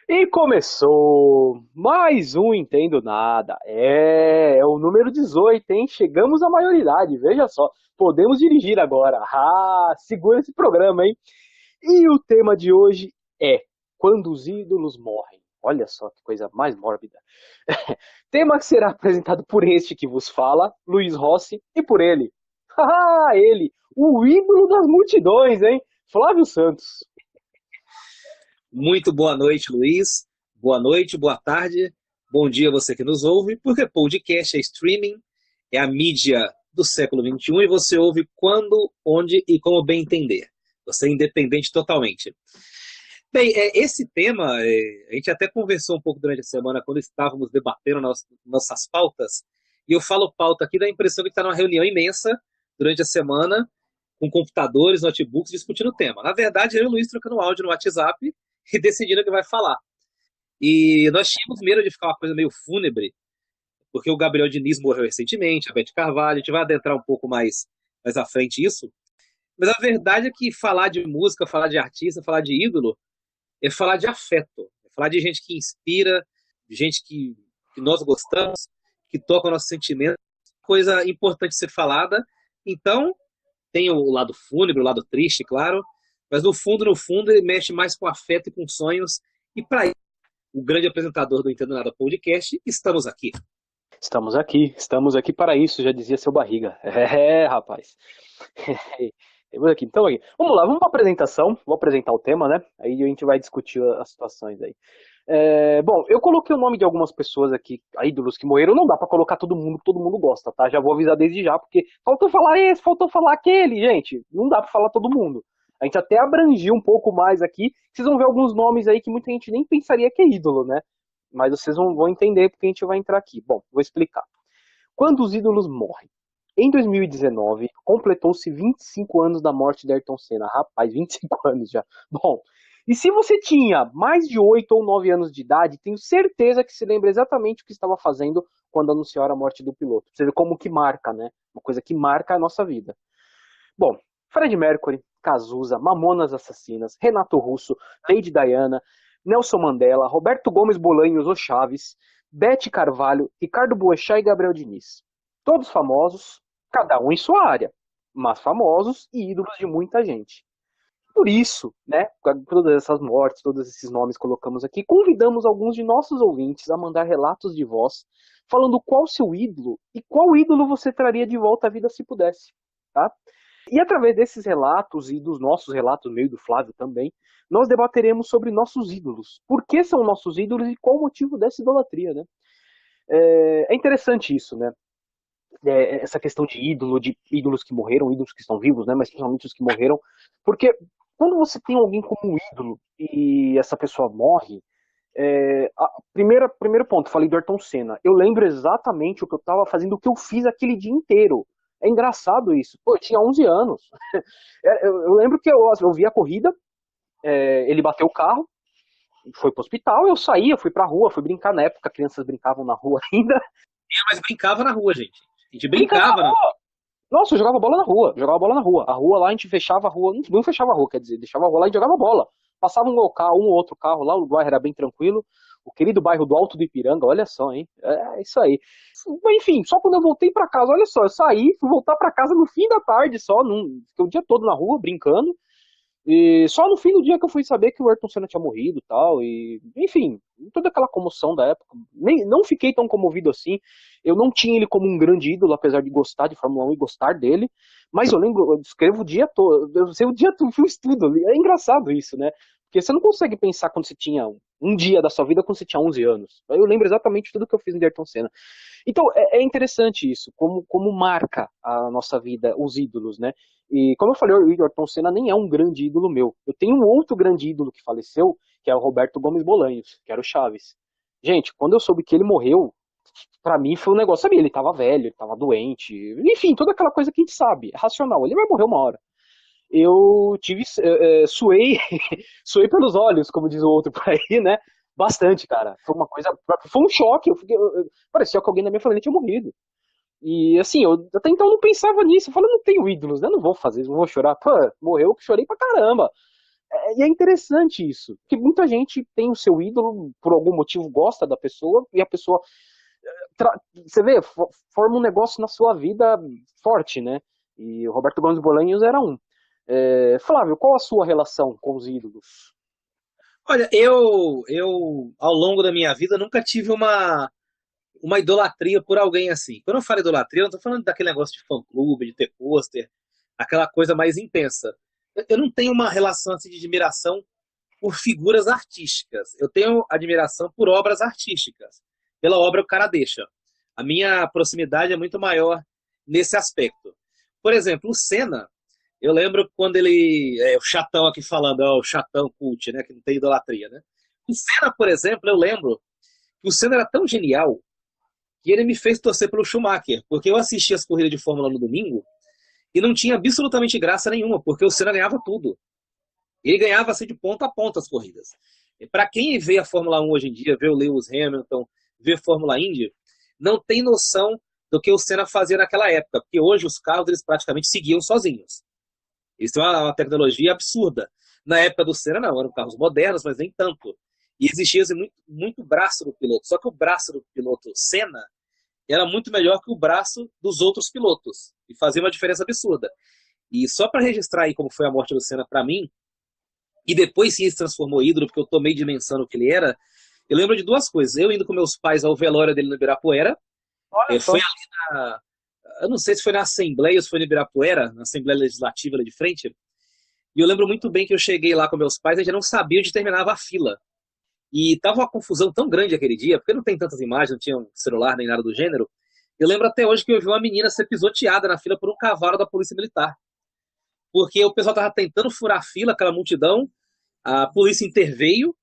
E começou mais um Entendo Nada. É o número 18, hein? Chegamos à maioridade, veja só. Podemos dirigir agora. Ah, segura esse programa, hein? E o tema de hoje é Quando os ídolos morrem. Olha só que coisa mais mórbida. Tema que será apresentado por este que vos fala, Luiz Rossi, e por ele. Ah, ele, o ídolo das multidões, hein? Flávio Santos. Muito boa noite, Luiz. Boa noite, boa tarde, bom dia a você que nos ouve, porque podcast é streaming, é a mídia do século XXI e você ouve quando, onde e como bem entender. Você é independente totalmente. Bem, esse tema, a gente até conversou um pouco durante a semana quando estávamos debatendo nossas pautas, e eu falo pauta aqui, dá a impressão que está numa reunião imensa durante a semana, com computadores, notebooks, discutindo o tema. Na verdade, eu e o Luiz trocando áudio no WhatsApp e decidindo o que vai falar. E nós tínhamos medo de ficar uma coisa meio fúnebre, porque o Gabriel Diniz morreu recentemente, a Beth Carvalho, a gente vai adentrar um pouco mais à frente isso. Mas a verdade é que falar de música, falar de artista, falar de ídolo, é falar de afeto, é falar de gente que inspira, de gente que nós gostamos, que toca o nosso sentimento, coisa importante ser falada. Então, tem o lado fúnebre, o lado triste, claro, mas no fundo, ele mexe mais com afeto e com sonhos. E para isso, o grande apresentador do Entendo Nada Podcast, estamos aqui. Estamos aqui para isso, já dizia seu barriga. É, rapaz. Temos aqui. Então, aqui. Vamos lá, vamos para a apresentação. Vou apresentar o tema, né? Aí a gente vai discutir as situações aí. Bom, eu coloquei o nome de algumas pessoas aqui, ídolos que morreram. Não dá para colocar todo mundo que todo mundo gosta, tá? Já vou avisar desde já, porque faltou falar esse, faltou falar aquele, gente. Não dá para falar todo mundo. A gente até abrangiu um pouco mais aqui. Vocês vão ver alguns nomes aí que muita gente nem pensaria que é ídolo, né? Mas vocês vão entender porque a gente vai entrar aqui. Bom, vou explicar. Quando os ídolos morrem? Em 2019, completou-se 25 anos da morte de Ayrton Senna. Rapaz, 25 anos já. Bom, e se você tinha mais de 8 ou 9 anos de idade, tenho certeza que se lembra exatamente o que estava fazendo quando anunciaram a morte do piloto. Você vê como que marca, né? Uma coisa que marca a nossa vida. Bom, Fred Mercury, Cazuza, Mamonas Assassinas, Renato Russo, Lady Diana, Nelson Mandela, Roberto Gomes Bolanhos, O Chaves, Bete Carvalho, Ricardo Boechat e Gabriel Diniz. Todos famosos, cada um em sua área, mas famosos e ídolos de muita gente. Por isso, né, todas essas mortes, todos esses nomes colocamos aqui, convidamos alguns de nossos ouvintes a mandar relatos de voz, falando qual seu ídolo e qual ídolo você traria de volta à vida se pudesse, tá? E através desses relatos e dos nossos relatos, meio do Flávio também, nós debateremos sobre nossos ídolos. Por que são nossos ídolos e qual o motivo dessa idolatria, né? É interessante isso, né? Essa questão de ídolo, de ídolos que morreram, ídolos que estão vivos, né? Mas principalmente os que morreram. Porque quando você tem alguém como um ídolo e essa pessoa morre, primeiro ponto, falei do Ayrton Senna. Eu lembro exatamente o que eu estava fazendo, o que eu fiz aquele dia inteiro. É engraçado isso. Pô, eu tinha 11 anos. Eu lembro que eu vi a corrida, ele bateu o carro, foi pro hospital, eu saí, eu fui pra rua, fui brincar. Na época, crianças brincavam na rua ainda. Mas brincava na rua, gente. A gente Brincava na brincava na rua. rua! Nossa, eu jogava bola na rua, jogava bola na rua. A rua lá a gente fechava a rua, não fechava a rua, quer dizer, deixava a rua lá e jogava bola. Passava um ou outro carro lá, o bairro era bem tranquilo. O querido bairro do Alto do Ipiranga, olha só, hein? É isso aí. Enfim, só quando eu voltei pra casa, olha só, eu saí, fui voltar pra casa no fim da tarde só, fiquei o dia todo na rua brincando. E só no fim do dia que eu fui saber que o Ayrton Senna tinha morrido e tal, e enfim, toda aquela comoção da época. Não fiquei tão comovido assim. Eu não tinha ele como um grande ídolo, apesar de gostar de Fórmula 1 e gostar dele. Mas eu lembro, eu escrevo o dia todo, eu sei o dia todo, fui estudo. É engraçado isso, né? Porque você não consegue pensar quando você tinha um dia da sua vida quando você tinha 11 anos. Eu lembro exatamente tudo que eu fiz no Ayrton Senna. Então, é interessante isso, como marca a nossa vida, os ídolos, né? E como eu falei, o Ayrton Senna nem é um grande ídolo meu. Eu tenho um outro grande ídolo que faleceu, que é o Roberto Gomes Bolanhos, que era o Chaves. Gente, quando eu soube que ele morreu, pra mim foi um negócio, sabia, ele tava velho, ele tava doente, enfim, toda aquela coisa que a gente sabe, é racional, ele vai morrer uma hora. Eu tive, suei, suei pelos olhos, como diz o outro por aí, né? Bastante, cara. Foi uma coisa, foi um choque. Parecia que alguém da minha família tinha morrido. E assim, eu até então não pensava nisso. Eu falei, eu não tenho ídolos, né? Não vou fazer isso, não vou chorar. Pô, morreu, eu chorei pra caramba. E é interessante isso, porque muita gente tem o seu ídolo, por algum motivo gosta da pessoa, e a pessoa, você vê, forma um negócio na sua vida forte, né? E o Roberto Gomes Bolanhos era um. Flávio, qual a sua relação com os ídolos? Olha, eu ao longo da minha vida nunca tive uma idolatria por alguém assim. Quando eu falo idolatria, eu não tô falando daquele negócio de fã-clube, de ter pôster, aquela coisa mais intensa. Eu não tenho uma relação assim, de admiração por figuras artísticas. Eu tenho admiração por obras artísticas. Pela obra que o cara deixa. A minha proximidade é muito maior nesse aspecto. Por exemplo, o Senna, eu lembro quando ele. É o chatão aqui falando, é o chatão cult, né? Que não tem idolatria, né? O Senna, por exemplo, eu lembro que o Senna era tão genial que ele me fez torcer pelo Schumacher, porque eu assistia as corridas de Fórmula no domingo e não tinha absolutamente graça nenhuma, porque o Senna ganhava tudo. Ele ganhava assim de ponta a ponta as corridas. Para quem vê a Fórmula 1 hoje em dia, vê o Lewis Hamilton, vê a Fórmula Indy, não tem noção do que o Senna fazia naquela época, porque hoje os carros eles praticamente seguiam sozinhos. Eles têm uma tecnologia absurda. Na época do Senna, não, eram carros modernos, mas nem tanto. E existia assim, muito, muito braço do piloto. Só que o braço do piloto Senna era muito melhor que o braço dos outros pilotos. E fazia uma diferença absurda. E só para registrar aí como foi a morte do Senna para mim, e depois sim ele se transformou em ídolo, porque eu tomei dimensão do que ele era, eu lembro de duas coisas. Eu indo com meus pais ao velório dele no Ibirapuera, Olha foi só. ali na. Eu não sei se foi na Assembleia ou se foi no Ibirapuera, na Assembleia Legislativa ali de frente. E eu lembro muito bem que eu cheguei lá com meus pais, a gente não sabia onde terminava a fila. E tava uma confusão tão grande aquele dia, porque não tem tantas imagens, não tinha um celular nem nada do gênero. Eu lembro até hoje que eu vi uma menina ser pisoteada na fila por um cavalo da Polícia Militar. Porque o pessoal tava tentando furar a fila, aquela multidão, a polícia interveio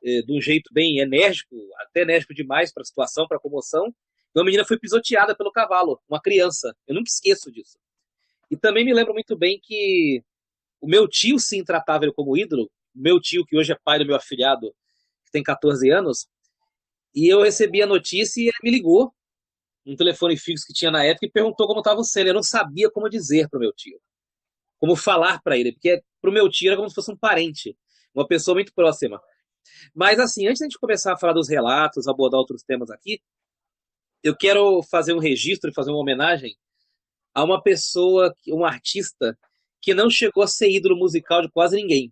de um jeito bem enérgico, até enérgico demais para a situação, para a comoção. E uma menina foi pisoteada pelo cavalo, uma criança. Eu nunca esqueço disso. E também me lembro muito bem que o meu tio sim tratava ele como ídolo. Meu tio, que hoje é pai do meu afilhado, que tem 14 anos. E eu recebi a notícia e ele me ligou, um telefone fixo que tinha na época, e perguntou como estava o Senna. Eu não sabia como dizer para o meu tio, como falar para ele, porque para o meu tio era como se fosse um parente, uma pessoa muito próxima. Mas assim, antes de a gente começar a falar dos relatos, abordar outros temas aqui, eu quero fazer um registro e fazer uma homenagem a uma pessoa, um artista, que não chegou a ser ídolo musical de quase ninguém.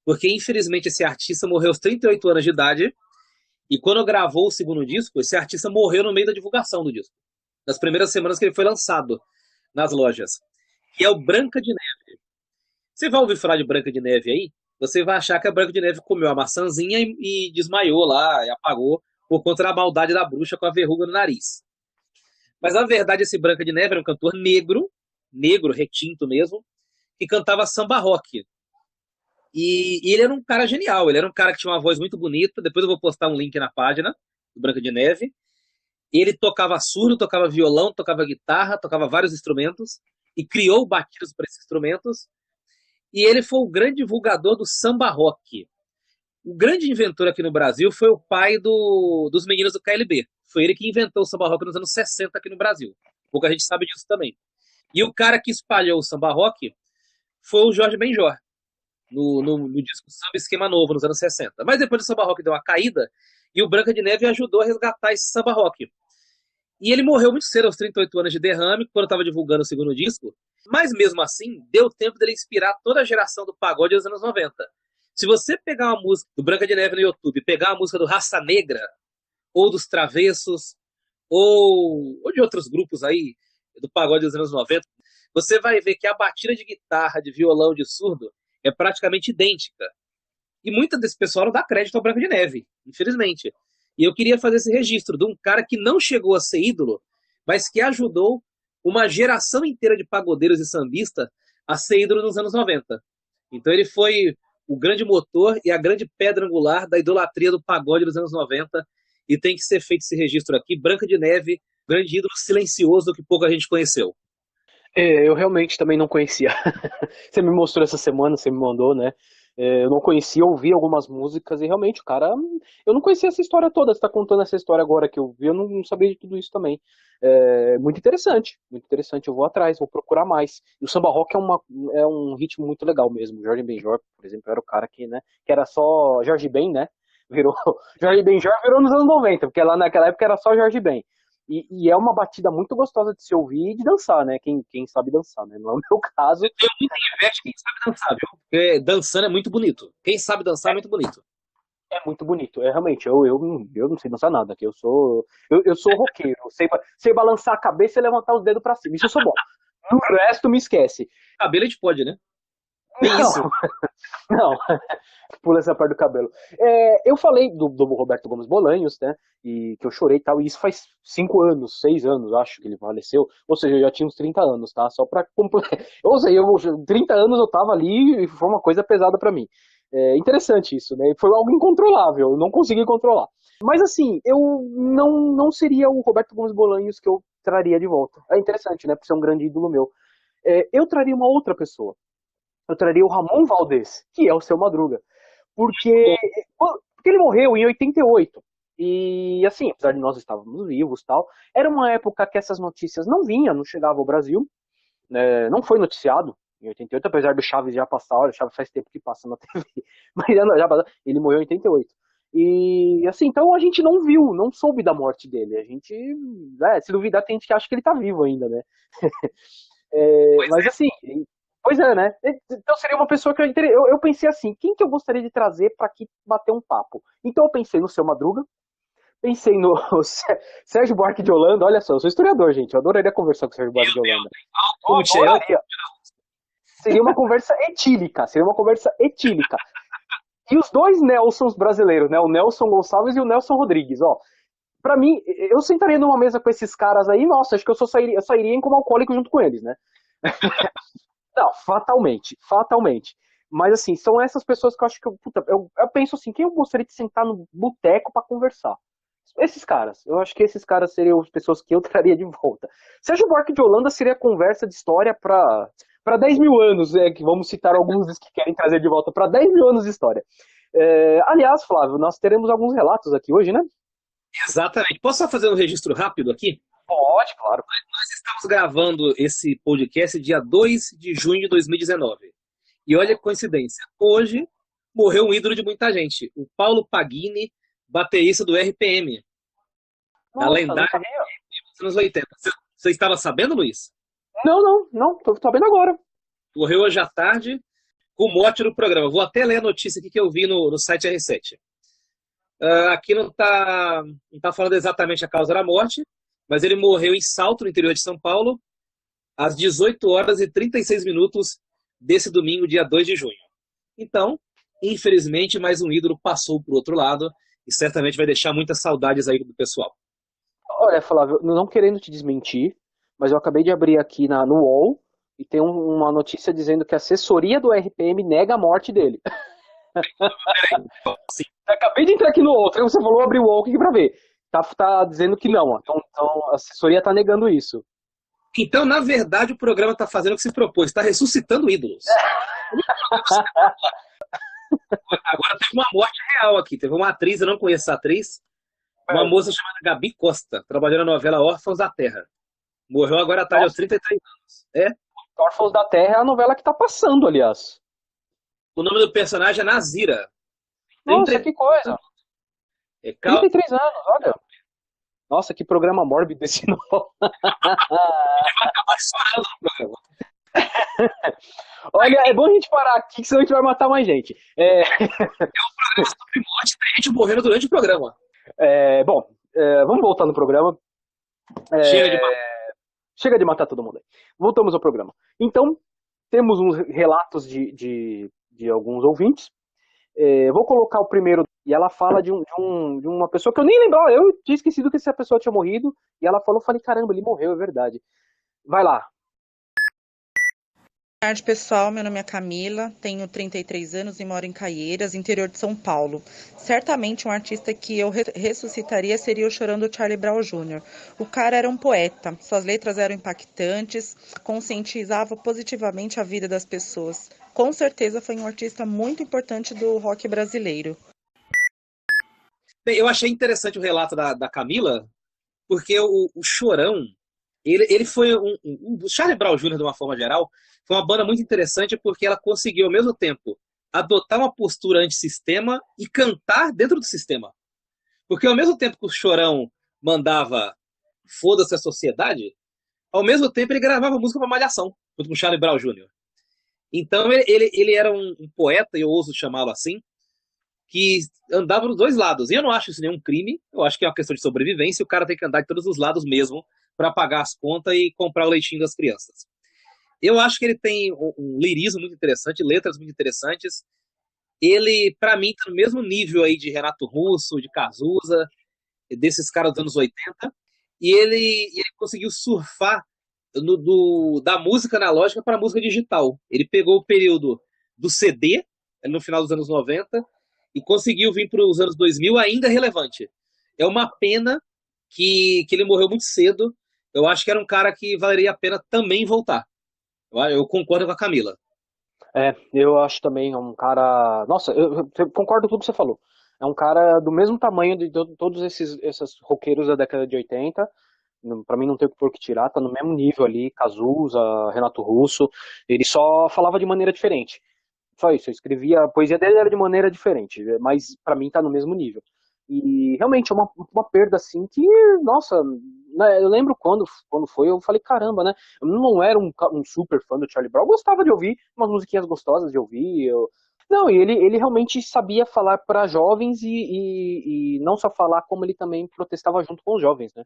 Porque, infelizmente, esse artista morreu aos 38 anos de idade, e quando gravou o segundo disco, esse artista morreu no meio da divulgação do disco. Nas primeiras semanas que ele foi lançado nas lojas. Que é o Branca de Neve. Você vai ouvir falar de Branca de Neve aí, você vai achar que a Branca de Neve comeu a maçãzinha e desmaiou lá, e apagou, por conta da maldade da bruxa com a verruga no nariz. Mas na verdade esse Branca de Neve era um cantor negro, negro, retinto mesmo, que cantava samba rock. E ele era um cara genial, ele era um cara que tinha uma voz muito bonita, depois eu vou postar um link na página do Branca de Neve. Ele tocava surdo, tocava violão, tocava guitarra, tocava vários instrumentos, e criou batidas para esses instrumentos, e ele foi o grande divulgador do samba rock. O grande inventor aqui no Brasil foi o pai dos meninos do KLB. Foi ele que inventou o samba rock nos anos 60 aqui no Brasil. Pouca gente sabe disso também. E o cara que espalhou o samba rock foi o Jorge Benjor, no disco Samba Esquema Novo, nos anos 60. Mas depois o samba rock deu uma caída e o Branca de Neve ajudou a resgatar esse samba rock. E ele morreu muito cedo, aos 38 anos de derrame, quando estava divulgando o segundo disco. Mas mesmo assim, deu tempo dele inspirar toda a geração do pagode dos anos 90. Se você pegar uma música do Branca de Neve no YouTube, pegar uma música do Raça Negra, ou dos Travessos, ou de outros grupos aí, do pagode dos anos 90, você vai ver que a batida de guitarra, de violão, de surdo, é praticamente idêntica. E muita desse pessoal não dá crédito ao Branca de Neve, infelizmente. E eu queria fazer esse registro de um cara que não chegou a ser ídolo, mas que ajudou uma geração inteira de pagodeiros e sambistas a ser ídolo nos anos 90. Então ele foi o grande motor e a grande pedra angular da idolatria do pagode dos anos 90, e tem que ser feito esse registro aqui. Branca de Neve, grande ídolo silencioso que pouca gente conheceu. Eu realmente também não conhecia. Você me mostrou essa semana, você me mandou, né? Eu não conhecia, ouvi algumas músicas e realmente o cara. Eu não conhecia essa história toda. Você está contando essa história agora que eu vi, eu não sabia de tudo isso também. Muito interessante, muito interessante. Eu vou atrás, vou procurar mais. E o samba rock é um ritmo muito legal mesmo. Jorge Benjor, por exemplo, era o cara que era só Jorge Ben, né? Virou. Jorge Benjor virou nos anos 90, porque lá naquela época era só Jorge Ben. E é uma batida muito gostosa de se ouvir e de dançar, né? Quem sabe dançar, né? Não é o meu caso. Eu muito inveja quem sabe dançar, viu? Porque dançando é muito bonito. Quem sabe dançar é muito bonito. É muito bonito, realmente, eu não sei dançar nada, que eu sou roqueiro, sei balançar a cabeça e levantar os dedos pra cima, isso eu sou bom. No resto, me esquece. Cabelo a gente pode, né? Tem Não, isso. não, pula essa parte do cabelo. Eu falei do Roberto Gomes Bolanhos, né, e que eu chorei e tal, e isso faz 5 anos, 6 anos, acho que ele faleceu, ou seja, eu já tinha uns 30 anos, tá, só pra completar, ou seja, 30 anos eu tava ali e foi uma coisa pesada pra mim. Interessante isso, né? Foi algo incontrolável, eu não consegui controlar. Mas assim, eu não seria o Roberto Gomes Bolanhos que eu traria de volta. É interessante, né? Por ser um grande ídolo meu. Eu traria uma outra pessoa. Eu traria o Ramon Valdez, que é o Seu Madruga. Porque, porque ele morreu em 88. E assim, apesar de nós estávamos vivos tal, era uma época que essas notícias não vinham, não chegavam ao Brasil, né, não foi noticiado em 88, apesar do Chaves já passar, olha, o Chaves faz tempo que passa na TV, mas ele morreu em 88. E assim, então a gente não viu, não soube da morte dele. A gente, se duvidar, tem gente que acha que ele tá vivo ainda, né? Mas assim, pois é, né? Então seria uma pessoa que eu pensei assim, quem que eu gostaria de trazer para aqui bater um papo? Então eu pensei no Seu Madruga, pensei no Sérgio Buarque de Holanda, olha só, eu sou historiador, gente, eu adoraria conversar com o Sérgio Buarque de Holanda. Eu adoraria. Seria uma conversa etílica, seria uma conversa etílica. E os dois Nelsons brasileiros, né? O Nelson Gonçalves e o Nelson Rodrigues, ó. Pra mim, eu sentaria numa mesa com esses caras aí, nossa, acho que eu sairia como alcoólico junto com eles, né? Não, fatalmente, fatalmente. Mas assim, são essas pessoas que eu acho que eu penso assim, quem eu gostaria de sentar no boteco pra conversar? Esses caras, eu acho que esses caras seriam as pessoas que eu traria de volta. Sérgio Buarque de Holanda seria conversa de história para 10 mil anos, que vamos citar alguns dos que querem trazer de volta para 10 mil anos de história. Aliás, Flávio, nós teremos alguns relatos aqui hoje, né? Exatamente. Posso só fazer um registro rápido aqui? Pode, claro. Nós estamos gravando esse podcast dia 2 de junho de 2019. E olha que coincidência. Hoje morreu um ídolo de muita gente. O Paulo Pagini, baterista do RPM. Da Nossa, não lendária sabia. dos anos 80. Você estava sabendo, Luiz? Não, tô sabendo agora. Morreu hoje à tarde com o mote do programa. Vou até ler a notícia aqui que eu vi no site R7. Aqui não tá falando exatamente a causa da morte, mas ele morreu em Salto, no interior de São Paulo, às 18 horas e 36 minutos desse domingo, dia 2 de junho. Então, infelizmente, mais um ídolo passou para o outro lado e certamente vai deixar muitas saudades aí do pessoal. Olha, Flávio, não querendo te desmentir, mas eu acabei de abrir aqui no UOL e tem uma notícia dizendo que a assessoria do RPM nega a morte dele. Sim. Acabei de entrar aqui no UOL, você falou abrir o UOL aqui pra ver. Tá dizendo que não, então a assessoria tá negando isso. Então, na verdade, o programa está fazendo o que se propôs, está ressuscitando ídolos. Agora teve uma morte real aqui. Teve uma atriz, eu não conheço a atriz, uma moça chamada Gabi Costa, trabalhando na novela Órfãos da Terra. Morreu agora à tarde aos 33 anos. Órfãos da Terra é a novela que tá passando, aliás. O nome do personagem é Nazira. Nossa, que coisa. 33 anos, olha. Nossa, que programa mórbido esse nome. Vai acabar chorando no programa. Olha, é bom a gente parar aqui, que senão a gente vai matar mais gente. É um programa sobre morte, tem gente morrendo durante o programa. Bom, vamos voltar no programa. Chega de matar todo mundo aí. Voltamos ao programa. Então, temos uns relatos de alguns ouvintes. Vou colocar o primeiro, e ela fala de uma pessoa que eu nem lembrava, eu tinha esquecido que essa pessoa tinha morrido, e ela falou, falei, caramba, ele morreu, é verdade. Vai lá. Boa tarde, pessoal. Meu nome é Camila, tenho 33 anos e moro em Caieiras, interior de São Paulo. Certamente um artista que eu ressuscitaria seria o Chorando Charlie Brown Jr. O cara era um poeta, suas letras eram impactantes, conscientizava positivamente a vida das pessoas. com certeza foi um artista muito importante do rock brasileiro. Bem, eu achei interessante o relato da Camila, porque o Chorão, ele foi o Charlie Brown Jr., de uma forma geral, foi uma banda muito interessante porque ela conseguiu, ao mesmo tempo, adotar uma postura antissistema e cantar dentro do sistema. Porque ao mesmo tempo que o Chorão mandava foda-se a sociedade, ao mesmo tempo ele gravava música para Malhação, junto com o Charlie Brown Jr. Então ele era um poeta, eu ouso chamá-lo assim, que andava dos dois lados. E eu não acho isso nenhum crime, eu acho que é uma questão de sobrevivência, e o cara tem que andar de todos os lados mesmo para pagar as contas e comprar o leitinho das crianças. Eu acho que ele tem um lirismo muito interessante, letras muito interessantes. Ele, para mim, tá no mesmo nível aí de Renato Russo, de Cazuza, desses caras dos anos 80. E ele conseguiu surfar da música analógica para a música digital. Ele pegou o período do CD, no final dos anos 90, e conseguiu vir para os anos 2000 ainda relevante. É uma pena que ele morreu muito cedo. Eu acho que era um cara que valeria a pena também voltar. Eu concordo com a Camila. Eu acho também um cara. Nossa, eu concordo com tudo que você falou. É um cara do mesmo tamanho de todos esses roqueiros da década de 80. Pra mim não tem por que tirar, tá no mesmo nível ali, Cazuza, Renato Russo. Ele só falava de maneira diferente. Só isso, eu escrevia, a poesia dele era de maneira diferente, mas pra mim tá no mesmo nível. E realmente é uma perda assim que, nossa, né, eu lembro quando foi, eu falei, caramba, né? Eu não era um super fã do Charlie Brown, eu gostava de ouvir umas musiquinhas gostosas de ouvir. Não, e ele realmente sabia falar para jovens e não só falar, como ele também protestava junto com os jovens, né?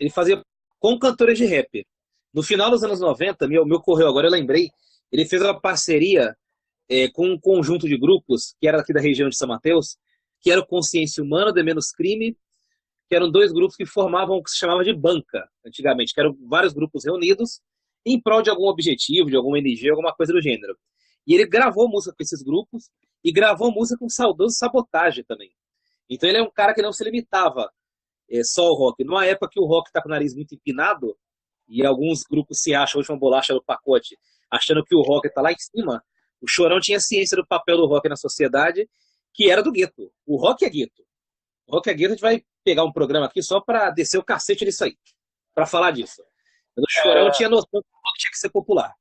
Ele fazia com cantores de rap. No final dos anos 90, me ocorreu agora, eu lembrei, ele fez uma parceria com um conjunto de grupos, que era aqui da região de São Mateus, que era o Consciência Humana, De Menos Crime, que eram dois grupos que formavam o que se chamava de banca, antigamente, que eram vários grupos reunidos em prol de algum objetivo, de alguma NG, alguma coisa do gênero. E ele gravou música com esses grupos e gravou música com o saudoso Sabotagem também. Então ele é um cara que não se limitava só ao rock. Numa época que o rock está com o nariz muito empinado, e alguns grupos se acham a última bolacha do pacote, achando que o rock está lá em cima, o Chorão tinha ciência do papel do rock na sociedade, que era do gueto. O rock é gueto. O rock é gueto, a gente vai pegar um programa aqui só para descer o cacete nisso aí, para falar disso. Mas o Chorão tinha noção que o rock tinha que ser popular.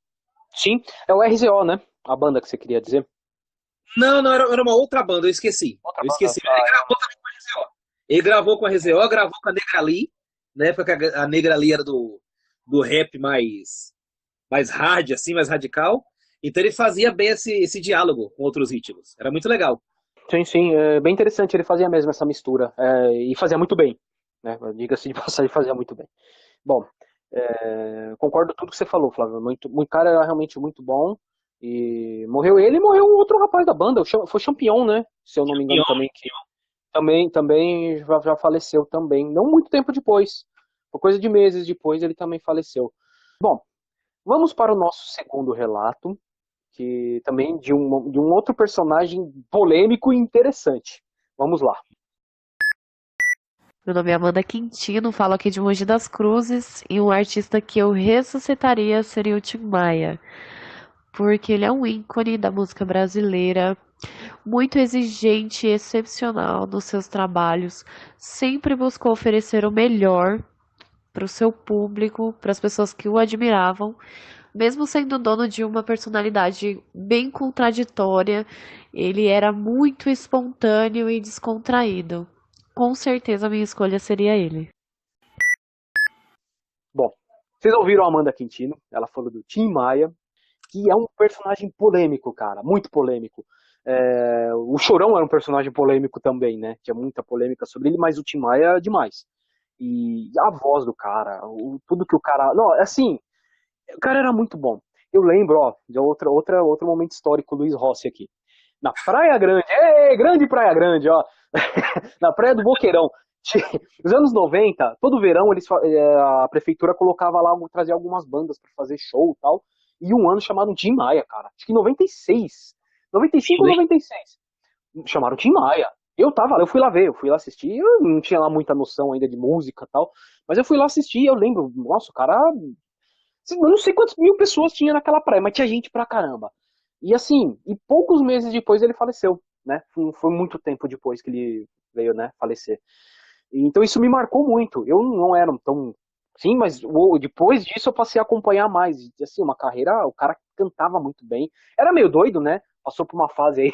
Sim, é o RZO, né? A banda que você queria dizer. Não, era uma outra banda, eu esqueci. Outra Eu banda, esqueci. Ele gravou também com a RZO. Ele gravou com a RZO, gravou com a Negra Lee, na época que a Negra Lee era do rap mais hard, assim, mais radical. Então ele fazia bem esse diálogo com outros ritmos. Era muito legal. Sim, sim, é bem interessante, ele fazia mesmo essa mistura, e fazia muito bem, né? Diga-se de passagem, fazia muito bem. Bom, concordo com tudo que você falou, Flávio, o cara era realmente muito bom, e morreu ele e morreu o outro rapaz da banda, foi Champion, né? Se eu não me engano também, que também já faleceu também, não muito tempo depois, por coisa de meses depois ele também faleceu. Bom, vamos para o nosso segundo relato, que também de um outro personagem polêmico e interessante. Vamos lá. Meu nome é Amanda Quintino, falo aqui de Mogi das Cruzes e um artista que eu ressuscitaria seria o Tim Maia, porque ele é um ícone da música brasileira, muito exigente e excepcional nos seus trabalhos, sempre buscou oferecer o melhor para o seu público, para as pessoas que o admiravam, mesmo sendo dono de uma personalidade bem contraditória, ele era muito espontâneo e descontraído. Com certeza a minha escolha seria ele. Bom, vocês ouviram a Amanda Quintino, ela falou do Tim Maia, que é um personagem polêmico, cara, muito polêmico. O Chorão era um personagem polêmico também, né? Tinha muita polêmica sobre ele, mas o Tim Maia é demais. E a voz do cara, tudo que o cara. Não, assim, o cara era muito bom. Eu lembro, ó, de outro momento histórico, Luiz Rossi aqui. Na Praia Grande, grande Praia Grande, ó. Na Praia do Boqueirão. Nos anos 90, todo verão a prefeitura colocava lá, trazia algumas bandas pra fazer show e tal. E um ano chamaram Tim Maia, cara. Acho que em 96. 95 ou 96. Chamaram Tim Maia. Eu fui lá ver, eu fui lá assistir. Eu não tinha lá muita noção ainda de música e tal. Mas eu fui lá assistir e eu lembro, nossa, o cara. Eu não sei quantas mil pessoas tinha naquela praia, mas tinha gente pra caramba. E assim, e poucos meses depois ele faleceu, né? Foi muito tempo depois que ele veio, né, falecer. Então isso me marcou muito. Eu não era tão. Sim, mas depois disso eu passei a acompanhar mais. E, assim, uma carreira, o cara cantava muito bem. Era meio doido, né? Passou por uma fase aí,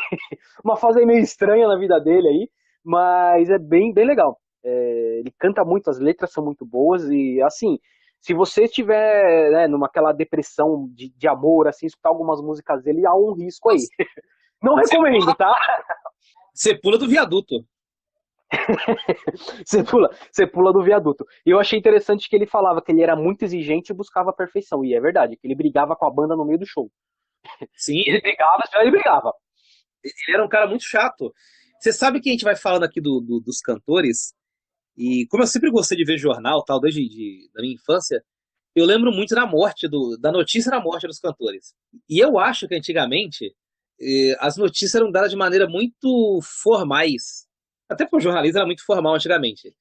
uma fase aí meio estranha na vida dele aí, mas é bem legal. Ele canta muito, as letras são muito boas e assim, se você estiver, né, numa aquela depressão de amor, assim, escutar algumas músicas dele, há um risco aí. Não recomendo, tá? Você pula do viaduto. Você pula do viaduto. E eu achei interessante que ele falava que ele era muito exigente e buscava a perfeição. E é verdade, que ele brigava com a banda no meio do show. Sim, Ele brigava, já ele brigava. ele era um cara muito chato. Você sabe que a gente vai falando aqui dos cantores, e como eu sempre gostei de ver jornal, tal, desde da minha infância, eu lembro muito da morte, da notícia da morte dos cantores. E eu acho que antigamente as notícias eram dadas de maneira muito formais. Até porque o jornalismo era muito formal antigamente.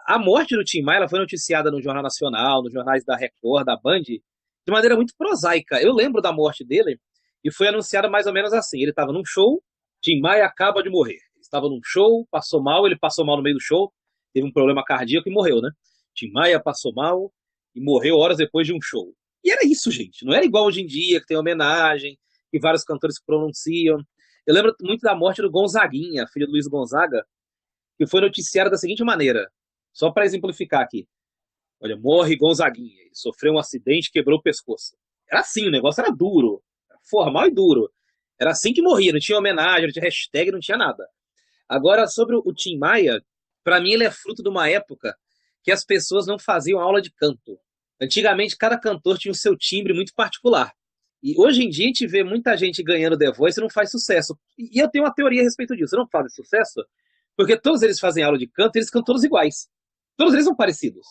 A morte do Tim Maia ela foi noticiada no Jornal Nacional, nos jornais da Record, da Band, de maneira muito prosaica. Eu lembro da morte dele e foi anunciada mais ou menos assim. Ele estava num show, Tim Maia acaba de morrer. Ele estava num show, passou mal, ele passou mal no meio do show, teve um problema cardíaco e morreu, né? Tim Maia passou mal e morreu horas depois de um show. E era isso, gente. Não era igual hoje em dia, que tem homenagem, que vários cantores se pronunciam. Eu lembro muito da morte do Gonzaguinha, filho do Luiz Gonzaga, que foi noticiada da seguinte maneira, só para exemplificar aqui. Olha, morre Gonzaguinha, ele sofreu um acidente, quebrou o pescoço. Era assim, o negócio era duro, formal e duro. Era assim que morria, não tinha homenagem, não tinha hashtag, não tinha nada. Agora, sobre o Tim Maia, para mim ele é fruto de uma época que as pessoas não faziam aula de canto. Antigamente, cada cantor tinha o seu timbre muito particular. E hoje em dia a gente vê muita gente ganhando The Voice e não faz sucesso. E eu tenho uma teoria a respeito disso. Não fazem sucesso porque todos eles fazem aula de canto e eles cantam todos iguais. Todos eles são parecidos.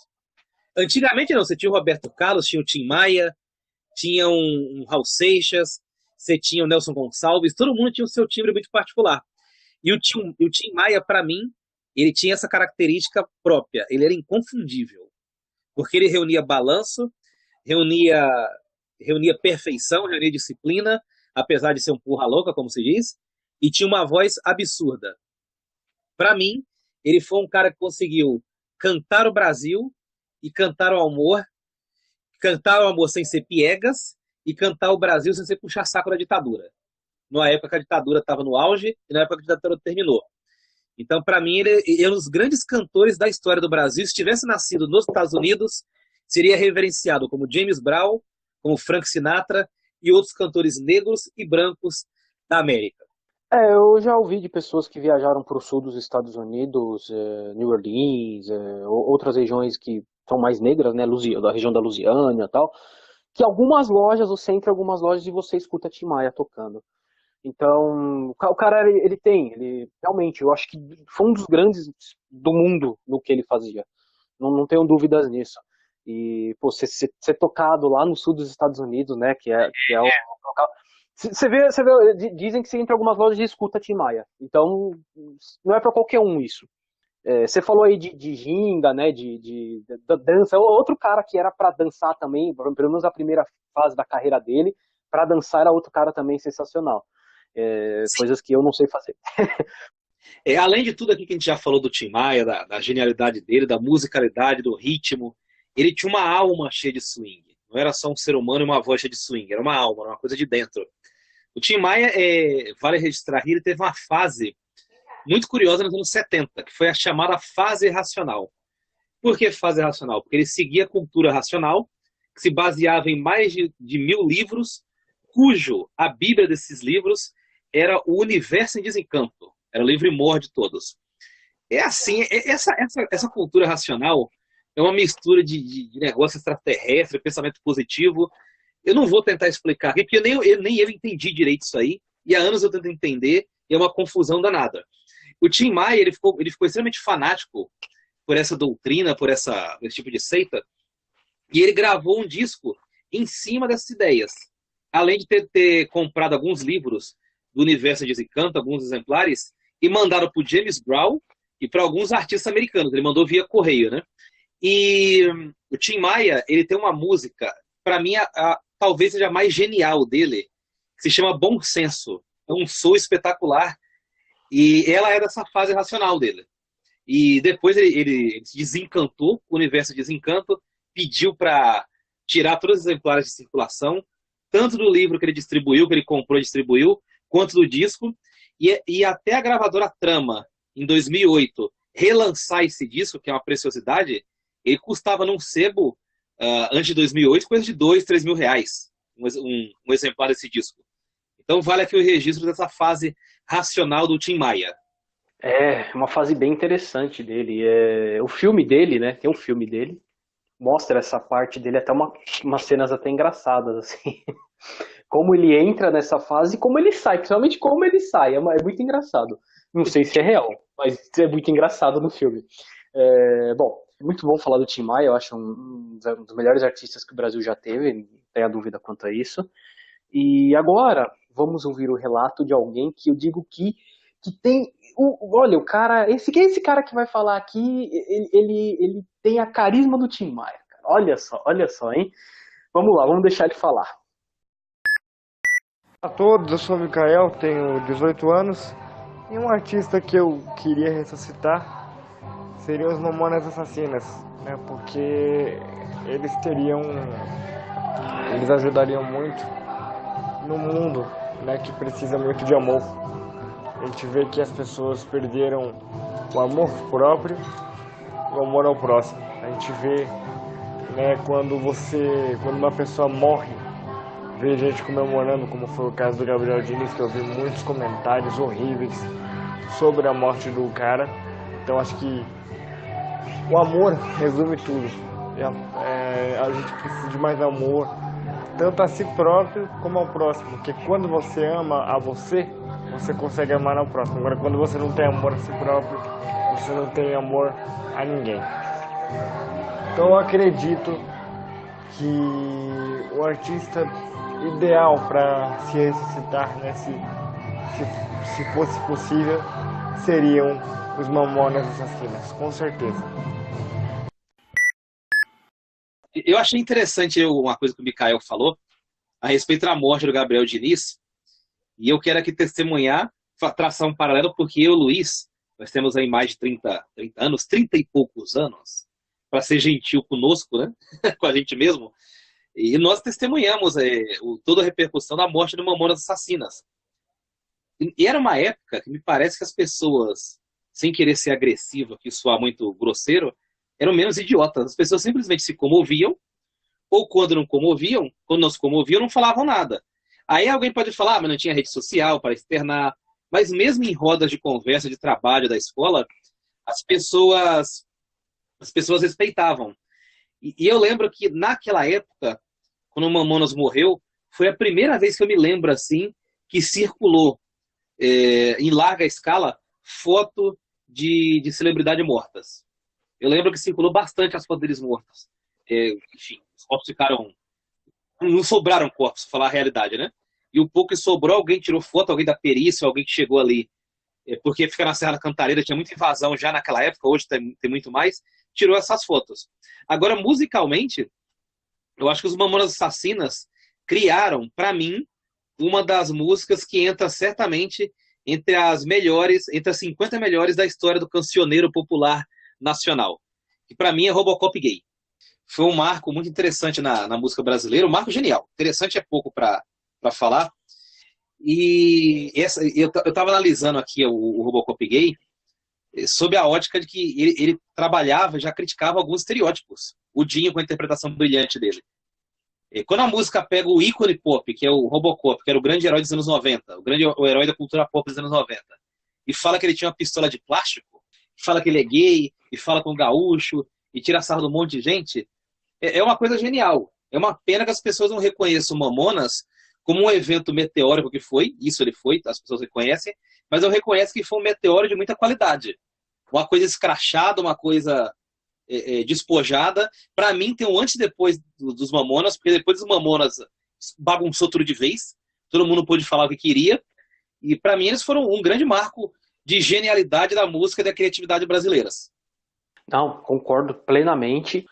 Antigamente não, você tinha o Roberto Carlos, tinha o Tim Maia, tinha um Raul Seixas, você tinha o Nelson Gonçalves, todo mundo tinha o seu timbre muito particular. E o Tim Maia, para mim, ele tinha essa característica própria, ele era inconfundível, porque ele reunia balanço, reunia, reunia perfeição, reunia disciplina, apesar de ser um porra louca, como se diz, e tinha uma voz absurda. Para mim, ele foi um cara que conseguiu cantar o Brasil e cantar o amor sem ser piegas e cantar o Brasil sem ser puxar saco da ditadura. Numa época que a ditadura estava no auge e na época que a ditadura terminou. Então, para mim, ele é um dos grandes cantores da história do Brasil. Se tivesse nascido nos Estados Unidos, seria reverenciado como James Brown, como Frank Sinatra e outros cantores negros e brancos da América. Eu já ouvi de pessoas que viajaram para o sul dos Estados Unidos, New Orleans, outras regiões que são mais negras, né, da região da Louisiana e tal, que algumas lojas, você entra em algumas lojas e você escuta Tim Maia tocando. Então, o cara, ele realmente, eu acho que foi um dos grandes do mundo no que ele fazia. Não tenho dúvidas nisso. E, pô, ser tocado lá no sul dos Estados Unidos, né, que é o local. Você vê, dizem que você entra em algumas lojas e escuta Tim Maia. Então, não é pra qualquer um isso. Você falou aí de ginga, né, da dança. Outro cara que era pra dançar também, pelo menos a primeira fase da carreira dele, pra dançar era outro cara também sensacional. Coisas que eu não sei fazer. Além de tudo aqui que a gente já falou do Tim Maia, da genialidade dele, da musicalidade, do ritmo, ele tinha uma alma cheia de swing. Não era só um ser humano e uma voz cheia de swing, era uma alma, era uma coisa de dentro. O Tim Maia, vale registrar aqui, ele teve uma fase muito curiosa nos anos 70, que foi a chamada fase racional. Por que fase racional? Porque ele seguia a cultura racional, que se baseava em mais de 1.000 livros, cujo a bíblia desses livros era o Universo em Desencanto. Era o livro maior de todos. É assim, essa cultura racional é uma mistura de negócio extraterrestre, pensamento positivo. Eu não vou tentar explicar aqui, porque nem eu entendi direito isso aí, e há anos eu tento entender, e é uma confusão danada. O Tim Maia, ele ficou extremamente fanático por essa doutrina, por esse tipo de seita, e ele gravou um disco em cima dessas ideias. Além de ter comprado alguns livros do Universo de Desencanto, alguns exemplares, e mandaram para o James Brown e para alguns artistas americanos. Ele mandou via correio, né? E o Tim Maia, ele tem uma música, para mim, talvez seja a mais genial dele, que se chama Bom Senso. É um soul espetacular. E ela é dessa fase racional dele. E depois ele se desencantou, o universo desencanto, pediu para tirar todos os exemplares de circulação, tanto do livro que ele distribuiu, que ele comprou e distribuiu, quanto do disco. E até a gravadora Trama, em 2008, relançar esse disco, que é uma preciosidade, ele custava num sebo, antes de 2008, coisa de R$ 2, R$ 3 mil, um exemplar desse disco. Então vale aqui o registro dessa fase racional do Tim Maia. É uma fase bem interessante dele. O filme dele, né? Tem um filme dele. Mostra essa parte dele, até umas cenas até engraçadas, assim. Como ele entra nessa fase e como ele sai. Principalmente como ele sai. É muito engraçado. Não sei se é real, mas é muito engraçado no filme. Bom, é muito bom falar do Tim Maia. Eu acho um dos melhores artistas que o Brasil já teve. Não tenho dúvida quanto a isso. E agora, vamos ouvir o relato de alguém que eu digo que tem... olha, o cara... Esse cara que vai falar aqui, ele tem a carisma do Tim Maia. Cara. Olha só, hein? Vamos lá, vamos deixar ele falar. Olá a todos, eu sou o Mikael, tenho 18 anos. E um artista que eu queria ressuscitar seriam os Mamonas Assassinas, né? Porque eles ajudariam muito no mundo, né, que precisa muito de amor. A gente vê que as pessoas perderam o amor próprio e o amor ao próximo. A gente vê, né, quando uma pessoa morre, vê gente comemorando, como foi o caso do Gabriel Diniz, que eu vi muitos comentários horríveis sobre a morte do cara. Então acho que o amor resume tudo. A gente precisa de mais amor, tanto a si próprio como ao próximo, porque quando você ama a você consegue amar ao próximo. Agora, quando você não tem amor a si próprio, você não tem amor a ninguém. Então eu acredito que o artista ideal para se ressuscitar, né, se fosse possível, seriam os Mamonas Assassinas, com certeza. Eu achei interessante uma coisa que o Mikael falou a respeito da morte do Gabriel Diniz, e eu quero aqui testemunhar, traçar um paralelo, porque eu e o Luiz, nós temos aí mais de 30 anos, 30 e poucos anos, para ser gentil conosco, né? Com a gente mesmo, e nós testemunhamos toda a repercussão da morte do Mamonas Assassinas. E era uma época que me parece que as pessoas, sem querer ser agressivo, que soar muito grosseiro, eram menos idiotas. As pessoas simplesmente se comoviam, ou quando não se comoviam, não falavam nada. Aí alguém pode falar, mas não tinha rede social para externar. Mas mesmo em rodas de conversa, de trabalho da escola, as pessoas respeitavam. E eu lembro que naquela época, quando o Mamonas morreu, foi a primeira vez que eu me lembro assim que circulou em larga escala foto de celebridade mortas. Eu lembro que circulou bastante as fotos deles mortas. Enfim, os corpos ficaram... Não sobraram corpos, pra falar a realidade, né? E o pouco que sobrou, alguém tirou foto, alguém da perícia, alguém que chegou ali, porque fica na Serra da Cantareira, tinha muita invasão já naquela época, hoje tem muito mais, tirou essas fotos. Agora, musicalmente, eu acho que os Mamonas Assassinas criaram, para mim, uma das músicas que entra certamente entre as 50 melhores da história do cancioneiro popular nacional. Que para mim é Robocop Gay. Foi um marco muito interessante na música brasileira, um marco genial. Interessante é pouco para falar. E eu estava analisando aqui o Robocop Gay sob a ótica de que ele trabalhava, já criticava alguns estereótipos. O Dinho com a interpretação brilhante dele. E quando a música pega o ícone pop, que é o Robocop, que era o grande herói dos anos 90, o herói da cultura pop dos anos 90, e fala que ele tinha uma pistola de plástico, fala que ele é gay, e fala com gaúcho, e tira sarro de um monte de gente, é uma coisa genial. É uma pena que as pessoas não reconheçam o Mamonas como um evento meteórico que foi, isso ele foi, as pessoas reconhecem, mas eu reconheço que foi um meteoro de muita qualidade. Uma coisa escrachada, uma coisa despojada. Para mim tem um antes e depois dos Mamonas, porque depois dos Mamonas bagunçou tudo de vez, todo mundo pôde falar o que queria, e para mim eles foram um grande marco de genialidade da música e da criatividade brasileiras. Não, concordo plenamente.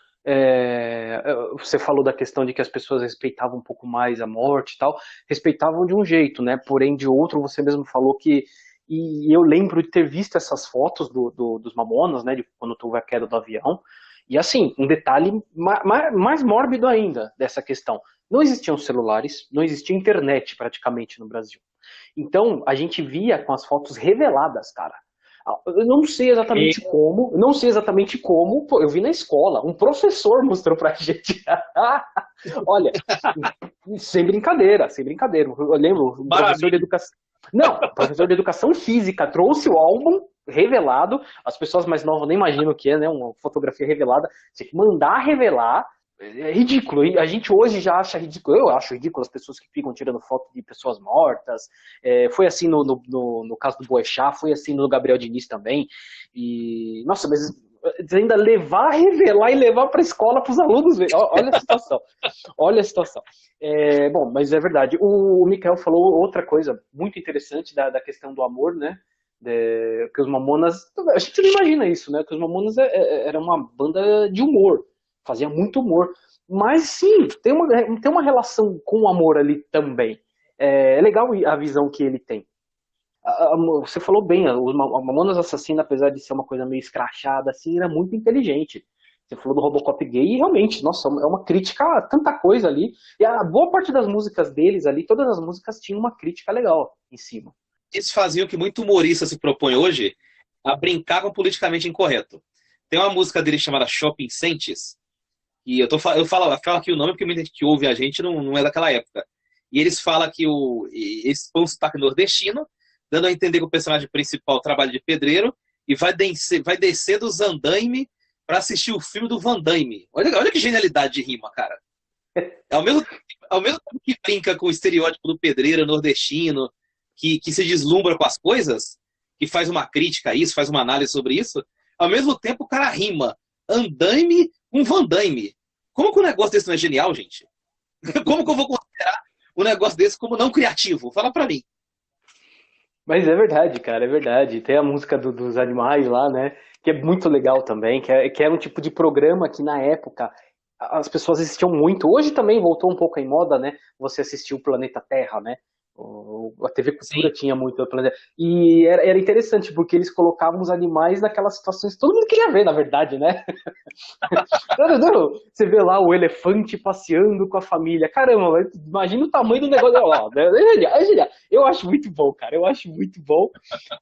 Você falou da questão de que as pessoas respeitavam um pouco mais a morte e tal, respeitavam de um jeito, né? Porém, de outro, você mesmo falou que. E eu lembro de ter visto essas fotos dos Mamonas, né? De quando houve a queda do avião. E assim, um detalhe mais mórbido ainda dessa questão. Não existiam celulares, não existia internet praticamente no Brasil. Então, a gente via com as fotos reveladas, cara. Eu não sei exatamente como, não sei exatamente como, pô, eu vi na escola, um professor mostrou pra gente. Olha, sem brincadeira, sem brincadeira. Eu lembro, um professor de educação. Não, o professor de educação física trouxe o álbum revelado, as pessoas mais novas nem imaginam o que é, né? Uma fotografia revelada. Você tem que mandar revelar. É ridículo. E a gente hoje já acha ridículo. Eu acho ridículo as pessoas que ficam tirando foto de pessoas mortas. Foi assim no caso do Boechat, foi assim no Gabriel Diniz também. E, nossa, mas ainda levar, revelar e levar para a escola para os alunos verem. Olha a situação. Olha a situação. Bom, mas é verdade. O Mikael falou outra coisa muito interessante da questão do amor, né? Que os Mamonas. A gente não imagina isso, né? Que os Mamonas era uma banda de humor. Fazia muito humor. Mas sim, tem uma relação com o amor ali também. É legal a visão que ele tem. Você falou bem, os Mamonas Assassina, apesar de ser uma coisa meio escrachada, assim, era muito inteligente. Você falou do Robocop gay e realmente, nossa, é uma crítica a tanta coisa ali. E a boa parte das músicas deles ali, todas as músicas tinham uma crítica legal em cima. Eles faziam o que muito humorista se propõe hoje, a brincar com o politicamente incorreto. Tem uma música deles chamada Shopping Sentes, e eu falo aqui o nome porque muita gente que ouve a gente não é daquela época. E eles falam que eles põem um sotaque nordestino, dando a entender que o personagem principal trabalha de pedreiro e vai descer dos andaime para assistir o filme do Van Damme. Olha que genialidade de rima, cara. Ao mesmo tempo que brinca com o estereótipo do pedreiro nordestino, que se deslumbra com as coisas, que faz uma crítica a isso, faz uma análise sobre isso, ao mesmo tempo o cara rima andaime com Van Damme. Como que um negócio desse não é genial, gente? Como que eu vou considerar um negócio desse como não criativo? Fala pra mim. Mas é verdade, cara, é verdade. Tem a música dos animais lá, né? Que é muito legal também, que é um tipo de programa que na época as pessoas assistiam muito. Hoje também voltou um pouco em moda, né? Você assistir o Planeta Terra, né? A TV Cultura Sim. tinha muito o Planeta. E era interessante, porque eles colocavam os animais naquelas situações que todo mundo queria ver, na verdade, né? Você vê lá o elefante passeando com a família. Caramba, imagina o tamanho do negócio. Ó, é genial, é genial. Eu acho muito bom, cara. Eu acho muito bom.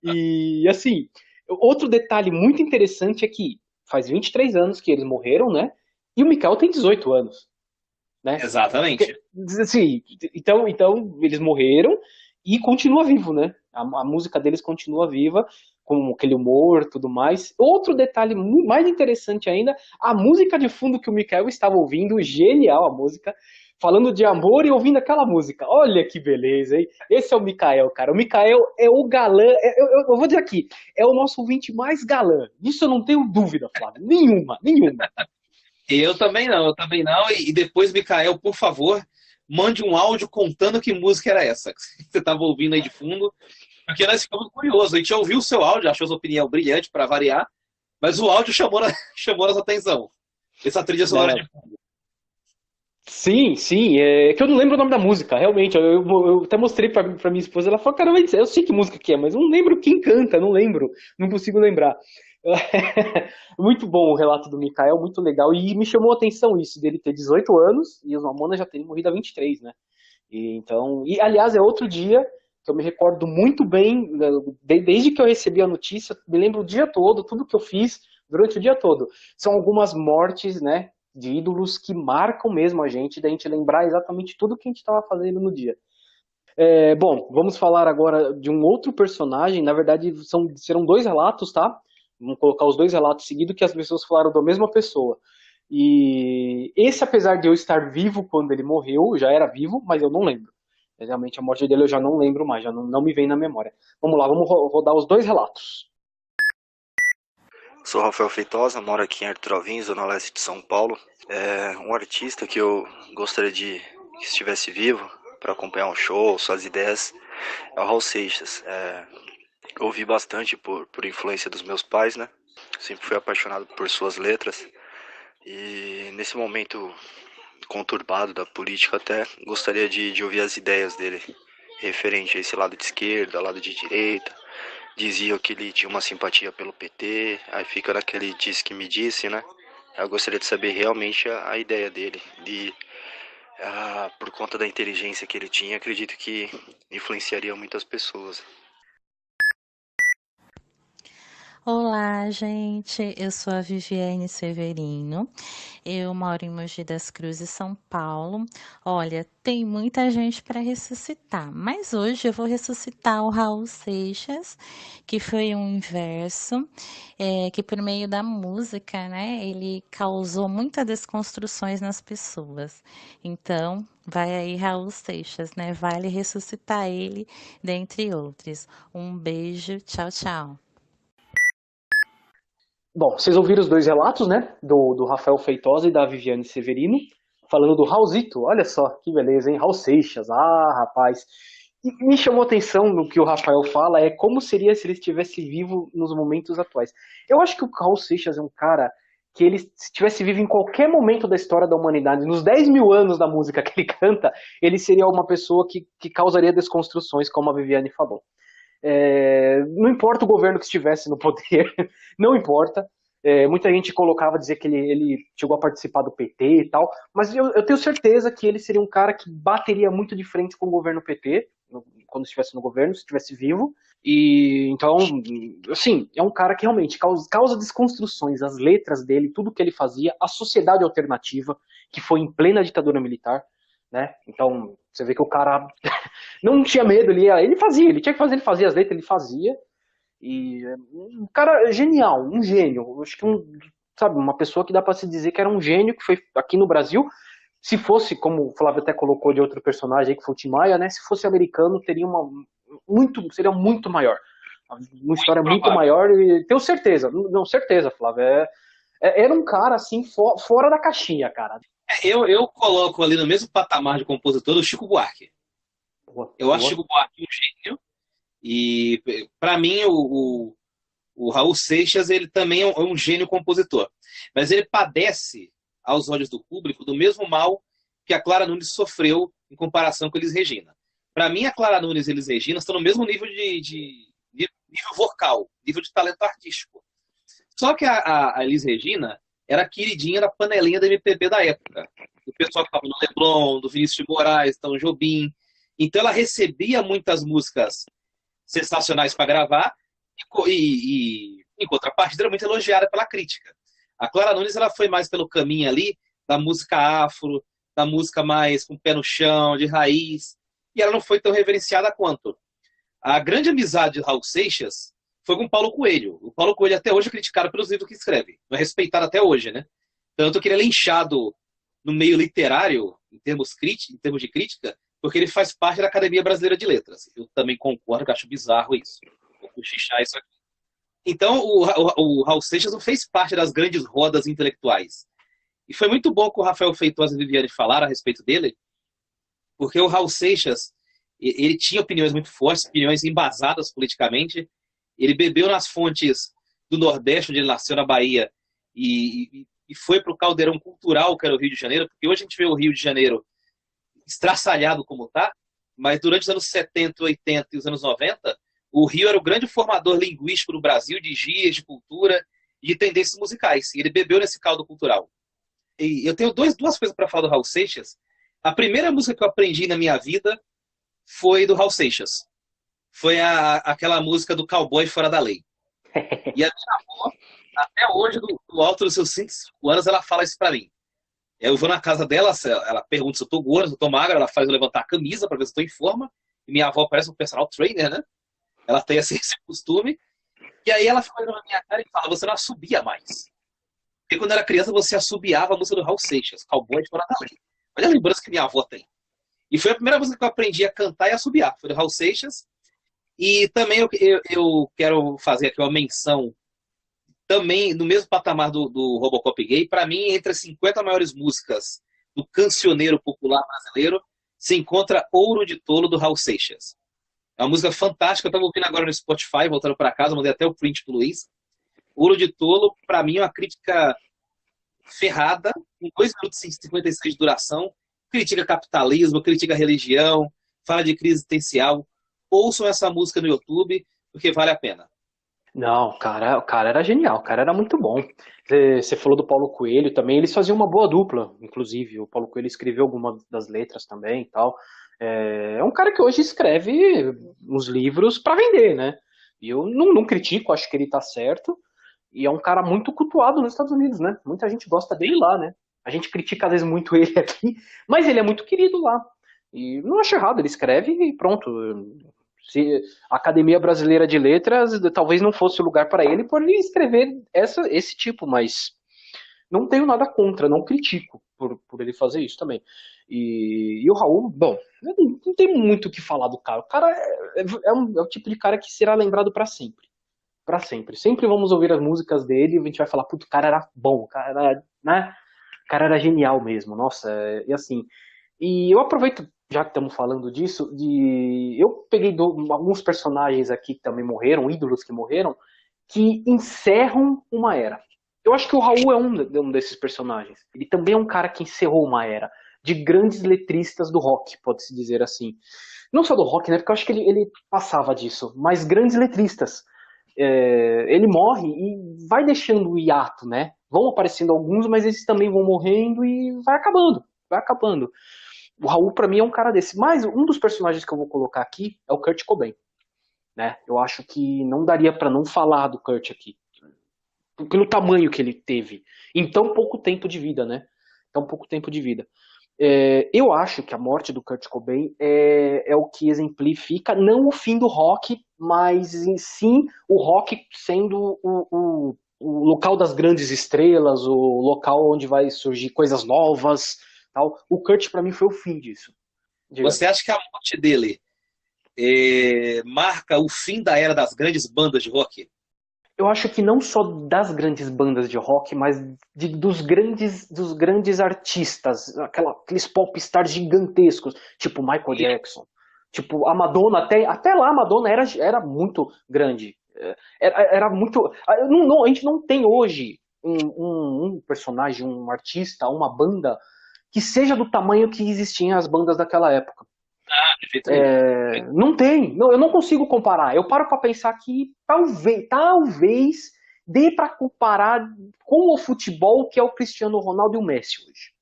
E, assim, outro detalhe muito interessante é que faz 23 anos que eles morreram, né? E o Mikael tem 18 anos, né? Exatamente. Assim, então eles morreram e continua vivo, né? A música deles continua viva, com aquele humor e tudo mais. Outro detalhe mais interessante ainda, a música de fundo que o Mikael estava ouvindo, genial a música, falando de amor e ouvindo aquela música. Olha que beleza, hein? Esse é o Mikael, cara. O Mikael é o galã, eu vou dizer aqui, é o nosso ouvinte mais galã. Disso eu não tenho dúvida, Flávio. Nenhuma, nenhuma. Eu também não. E depois, Mikael, por favor, mande um áudio contando que música era essa que você estava ouvindo aí de fundo, porque nós ficamos curiosos. A gente ouviu o seu áudio, achou sua opinião brilhante para variar, mas o áudio chamou nossa atenção. Essa trilha sonora de fundo. Sim, sim, é que eu não lembro o nome da música, realmente. Eu até mostrei pra minha esposa, ela falou, cara, eu sei que música que é, mas eu não lembro quem canta, não lembro, não consigo lembrar. Muito bom o relato do Mikael, muito legal, e me chamou a atenção isso, dele ter 18 anos e os Mamonas já terem morrido há 23, né? Aliás, é outro dia que eu me recordo muito bem, desde que eu recebi a notícia, me lembro o dia todo, tudo que eu fiz durante o dia todo. São algumas mortes, né, de ídolos que marcam mesmo a gente, da gente lembrar exatamente tudo que a gente estava fazendo no dia. Bom, vamos falar agora de um outro personagem, na verdade serão dois relatos, tá? Vamos colocar os dois relatos seguidos que as pessoas falaram da mesma pessoa. E esse, apesar de eu estar vivo quando ele morreu, já era vivo, mas eu não lembro. Realmente a morte dele eu já não lembro mais, já não me vem na memória. Vamos lá, vamos rodar os dois relatos. Sou Rafael Feitosa, moro aqui em Artur Alvim, zona leste de São Paulo. Um artista que eu gostaria que estivesse vivo para acompanhar um show, suas ideias, é o Raul Seixas. Ouvi bastante por influência dos meus pais, né? Sempre fui apaixonado por suas letras. E nesse momento conturbado da política, até gostaria de ouvir as ideias dele referente a esse lado de esquerda, lado de direita. Dizia que ele tinha uma simpatia pelo PT, aí fica naquele disse que me disse, né? Eu gostaria de saber realmente a ideia dele. Por conta da inteligência que ele tinha, acredito que influenciaria muitas pessoas. Olá, gente. Eu sou a Viviane Severino. Eu moro em Mogi das Cruzes, São Paulo. Olha, tem muita gente para ressuscitar, mas hoje eu vou ressuscitar o Raul Seixas, que foi um inverso, que por meio da música, né, ele causou muitas desconstruções nas pessoas. Então, vai aí Raul Seixas, né? Vale ressuscitar ele, dentre outros. Um beijo, tchau, tchau. Bom, vocês ouviram os dois relatos, né? Do Rafael Feitosa e da Viviane Severino, falando do Raulzito. Olha só, que beleza, hein? Raul Seixas, rapaz. E me chamou a atenção no que o Rafael fala, é como seria se ele estivesse vivo nos momentos atuais. Eu acho que o Raul Seixas é um cara que ele, se estivesse vivo em qualquer momento da história da humanidade, nos 10 mil anos da música que ele canta, ele seria uma pessoa que causaria desconstruções, como a Viviane falou. Não importa o governo que estivesse no poder, não importa. Muita gente colocava, dizer que ele chegou a participar do PT e tal, mas eu tenho certeza que ele seria um cara que bateria muito de frente com o governo PT, quando estivesse no governo, se estivesse vivo. E então, assim, é um cara que realmente causa desconstruções, as letras dele, tudo que ele fazia, a sociedade alternativa, que foi em plena ditadura militar, né? Então, você vê que o cara não tinha medo, ele fazia, ele tinha que fazer, ele fazia as letras, ele fazia. E um cara genial, um gênio. Eu acho que sabe, uma pessoa que dá para se dizer que era um gênio, que foi aqui no Brasil. Se fosse, como o Flávio até colocou de outro personagem aí, que foi o Tim Maia, né? Se fosse americano, seria muito maior. Uma história muito maior, e tenho certeza, não, certeza, Flávio. Era um cara assim, fora da caixinha, cara. Eu coloco ali no mesmo patamar de compositor o Chico Buarque. Eu acho o Chico Buarque um gênio. E, para mim, o Raul Seixas ele também é um gênio compositor. Mas ele padece, aos olhos do público, do mesmo mal que a Clara Nunes sofreu em comparação com Elis Regina. Para mim, a Clara Nunes e Elis Regina estão no mesmo nível de nível vocal, nível de talento artístico. Só que a Elis Regina era a queridinha da panelinha da MPB da época. Do pessoal que estava no Leblon, do Vinícius de Moraes, Tom Jobim. Então ela recebia muitas músicas sensacionais para gravar e em contrapartida, era muito elogiada pela crítica. A Clara Nunes ela foi mais pelo caminho ali da música afro, da música mais com o pé no chão, de raiz, e ela não foi tão reverenciada quanto. A grande amizade de Raul Seixas foi com o Paulo Coelho. O Paulo Coelho até hoje é criticado pelos livros que escreve, não é respeitado até hoje, né? Tanto que ele é linchado no meio literário, em termos de crítica, porque ele faz parte da Academia Brasileira de Letras. Eu também concordo, que acho bizarro isso. Vou cochichar isso aqui. Então, o Raul Seixas não fez parte das grandes rodas intelectuais. E foi muito bom que o Rafael Feitosa e a Viviane falaram a respeito dele, porque o Raul Seixas, ele tinha opiniões muito fortes, opiniões embasadas politicamente. Ele bebeu nas fontes do Nordeste, onde ele nasceu, na Bahia, e foi para o caldeirão cultural, que era o Rio de Janeiro, porque hoje a gente vê o Rio de Janeiro estraçalhado como está, mas durante os anos 70, 80 e os anos 90, o Rio era o grande formador linguístico do Brasil, de gírias, de cultura e de tendências musicais. E ele bebeu nesse caldo cultural. E eu tenho duas coisas para falar do Raul Seixas. A primeira música que eu aprendi na minha vida foi do Raul Seixas. Foi aquela música do Cowboy Fora da Lei. E a minha avó, até hoje, do alto dos seus 5 anos, ela fala isso para mim. Eu vou na casa dela, ela pergunta se eu tô gorda, se eu tô magra, ela faz eu levantar a camisa para ver se eu tô em forma. E minha avó parece um personal trainer, né? Ela tem esse costume. E aí ela fica olhando na minha cara e fala, você não assobia mais. Porque quando era criança você assobiava a música do Raul Seixas, Cowboy Fora da Lei. Olha a lembrança que minha avó tem. E foi a primeira música que eu aprendi a cantar e assobiar. Foi do Raul Seixas. E também eu quero fazer aqui uma menção, também no mesmo patamar do Robocop Gay. Para mim, entre as 50 maiores músicas do cancioneiro popular brasileiro, se encontra Ouro de Tolo, do Raul Seixas. É uma música fantástica, eu estava ouvindo agora no Spotify, voltando para casa, mandei até o print pro Luiz. Ouro de Tolo, para mim, é uma crítica ferrada, com 2 minutos e 56 de duração, critica capitalismo, critica religião, fala de crise existencial. Ouçam essa música no YouTube, porque vale a pena. Não, o cara era genial, o cara era muito bom. Você falou do Paulo Coelho também, eles faziam uma boa dupla, inclusive. O Paulo Coelho escreveu algumas das letras também e tal. É um cara que hoje escreve uns livros para vender, né? E eu não critico, acho que ele tá certo. E é um cara muito cultuado nos Estados Unidos, né? Muita gente gosta dele lá, né? A gente critica às vezes muito ele aqui, mas ele é muito querido lá. E não acho errado, ele escreve e pronto. Se a Academia Brasileira de Letras talvez não fosse o lugar para ele por ele escrever esse tipo, mas não tenho nada contra, não critico por ele fazer isso também. E o Raul, bom, não tem muito o que falar do cara. O cara é o tipo de cara que será lembrado para sempre. Para sempre. Sempre vamos ouvir as músicas dele e a gente vai falar, puto, o cara era bom, o cara era, né? O cara era genial mesmo, nossa, e assim. E eu aproveito, já que estamos falando disso, eu peguei alguns personagens aqui que também morreram, ídolos que morreram, que encerram uma era. Eu acho que o Raul é um desses personagens. Ele também é um cara que encerrou uma era de grandes letristas do rock, pode-se dizer assim. Não só do rock, né? Porque eu acho que ele passava disso, mas grandes letristas. Ele morre e vai deixando o hiato, né? Vão aparecendo alguns, mas eles também vão morrendo e vai acabando, vai acabando. O Raul, pra mim, é um cara desse. Mas um dos personagens que eu vou colocar aqui é o Kurt Cobain, né? Eu acho que não daria pra não falar do Kurt aqui. Pelo tamanho que ele teve. Em tão pouco tempo de vida, né? Tão pouco tempo de vida. Eu acho que a morte do Kurt Cobain é o que exemplifica, não o fim do rock, mas em si o rock sendo o local das grandes estrelas, o local onde vai surgir coisas novas, tal. O Kurt, pra mim, foi o fim disso. Diga. Você acha que a morte dele marca o fim da era das grandes bandas de rock? Eu acho que não só das grandes bandas de rock, mas dos grandes artistas, aqueles pop stars gigantescos, tipo Michael Jackson, tipo a Madonna, até lá a Madonna era muito grande, era muito. A gente não tem hoje um personagem, um artista, uma banda que seja do tamanho que existiam as bandas daquela época. Não tem, eu não consigo comparar. Eu paro para pensar que talvez dê para comparar com o futebol que é o Cristiano Ronaldo e o Messi hoje.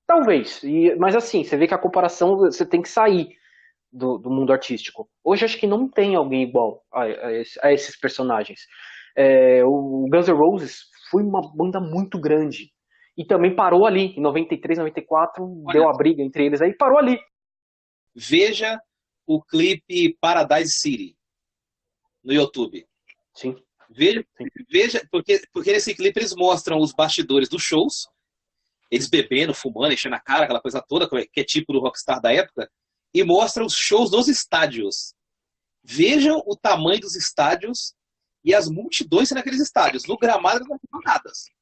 Talvez. Mas assim, você vê que a comparação você tem que sair do mundo artístico. Hoje acho que não tem alguém igual a esses personagens. O Guns N' Roses foi uma banda muito grande. E também parou ali, em 93, 94, deu a briga entre eles aí, parou ali. Veja o clipe Paradise City no YouTube. Sim. Veja porque nesse clipe eles mostram os bastidores dos shows, eles bebendo, fumando, enchendo a cara, aquela coisa toda, que é tipo do rockstar da época, e mostram os shows nos estádios. Vejam o tamanho dos estádios e as multidões naqueles estádios. No gramado das arquibancadas.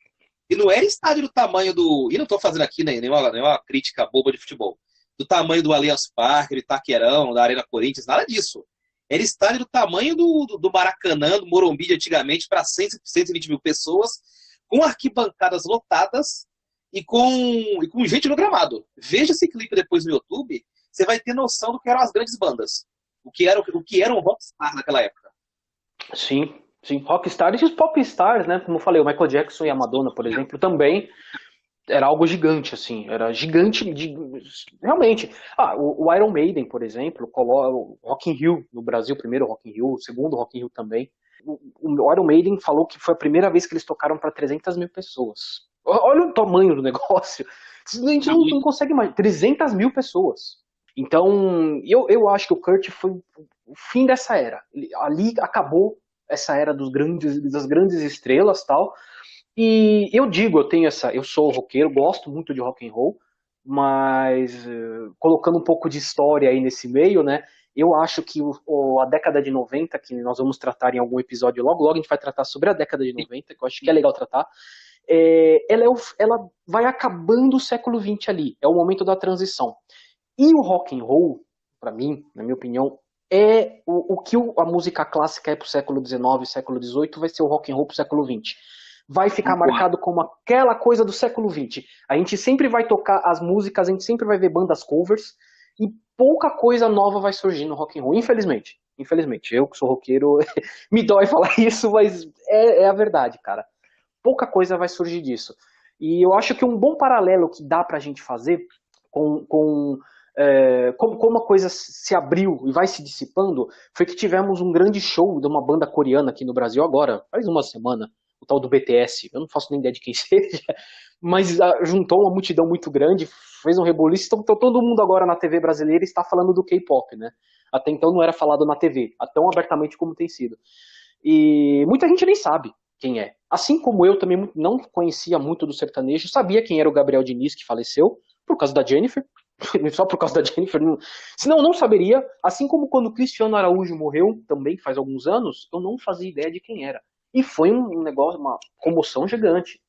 E não era estádio do tamanho do... E não estou fazendo aqui nenhuma crítica boba de futebol. Do tamanho do Allianz Parque, do Itaquerão, da Arena Corinthians, nada disso. Era estádio do tamanho do Maracanã, do Morumbi de antigamente, para 120 mil pessoas, com arquibancadas lotadas e com gente no gramado. Veja esse clipe depois no YouTube, você vai ter noção do que eram as grandes bandas. O que era um rockstar naquela época. Sim. Rockstars e os popstars, né? Como eu falei, o Michael Jackson e a Madonna, por exemplo, também era algo gigante, assim. Era gigante, realmente. O Iron Maiden, por exemplo, o Rock in Rio no Brasil, primeiro Rock in Rio, o segundo Rock in Rio também. O Iron Maiden falou que foi a primeira vez que eles tocaram para 300 mil pessoas. Olha o tamanho do negócio. A gente não consegue mais. 300 mil pessoas. Então, eu acho que o Kurt foi o fim dessa era. Ali acabou essa era das grandes estrelas, tal. E eu sou roqueiro, gosto muito de rock and roll, mas colocando um pouco de história aí nesse meio, né? Eu acho que a década de 90, que nós vamos tratar em algum episódio logo a gente vai tratar sobre a década de 90, que eu acho que é legal tratar. Ela vai acabando o século XX ali, é o momento da transição. E o rock and roll, para mim, na minha opinião, é o que a música clássica é pro século XIX, século XVIII, vai ser o rock and roll pro século XX. vai ficar marcado como aquela coisa do século XX. A gente sempre vai tocar as músicas, a gente sempre vai ver bandas covers, e pouca coisa nova vai surgir no rock and roll, infelizmente. Infelizmente, eu que sou roqueiro, me dói falar isso, mas é a verdade, cara. Pouca coisa vai surgir disso. E eu acho que um bom paralelo que dá pra gente fazer como a coisa se abriu e vai se dissipando, foi que tivemos um grande show de uma banda coreana aqui no Brasil agora, faz uma semana, o tal do BTS, eu não faço nem ideia de quem seja, mas juntou uma multidão muito grande, fez um reboliço, então todo mundo agora na TV brasileira está falando do K-pop, né? Até então não era falado na TV, tão abertamente como tem sido. E muita gente nem sabe quem é. Assim como eu também não conhecia muito do sertanejo, sabia quem era o Gabriel Diniz, que faleceu, por causa da Jennifer, só por causa da Jennifer, senão eu não saberia, assim como quando o Cristiano Araújo morreu, também faz alguns anos, eu não fazia ideia de quem era. E foi um negócio, uma comoção gigante.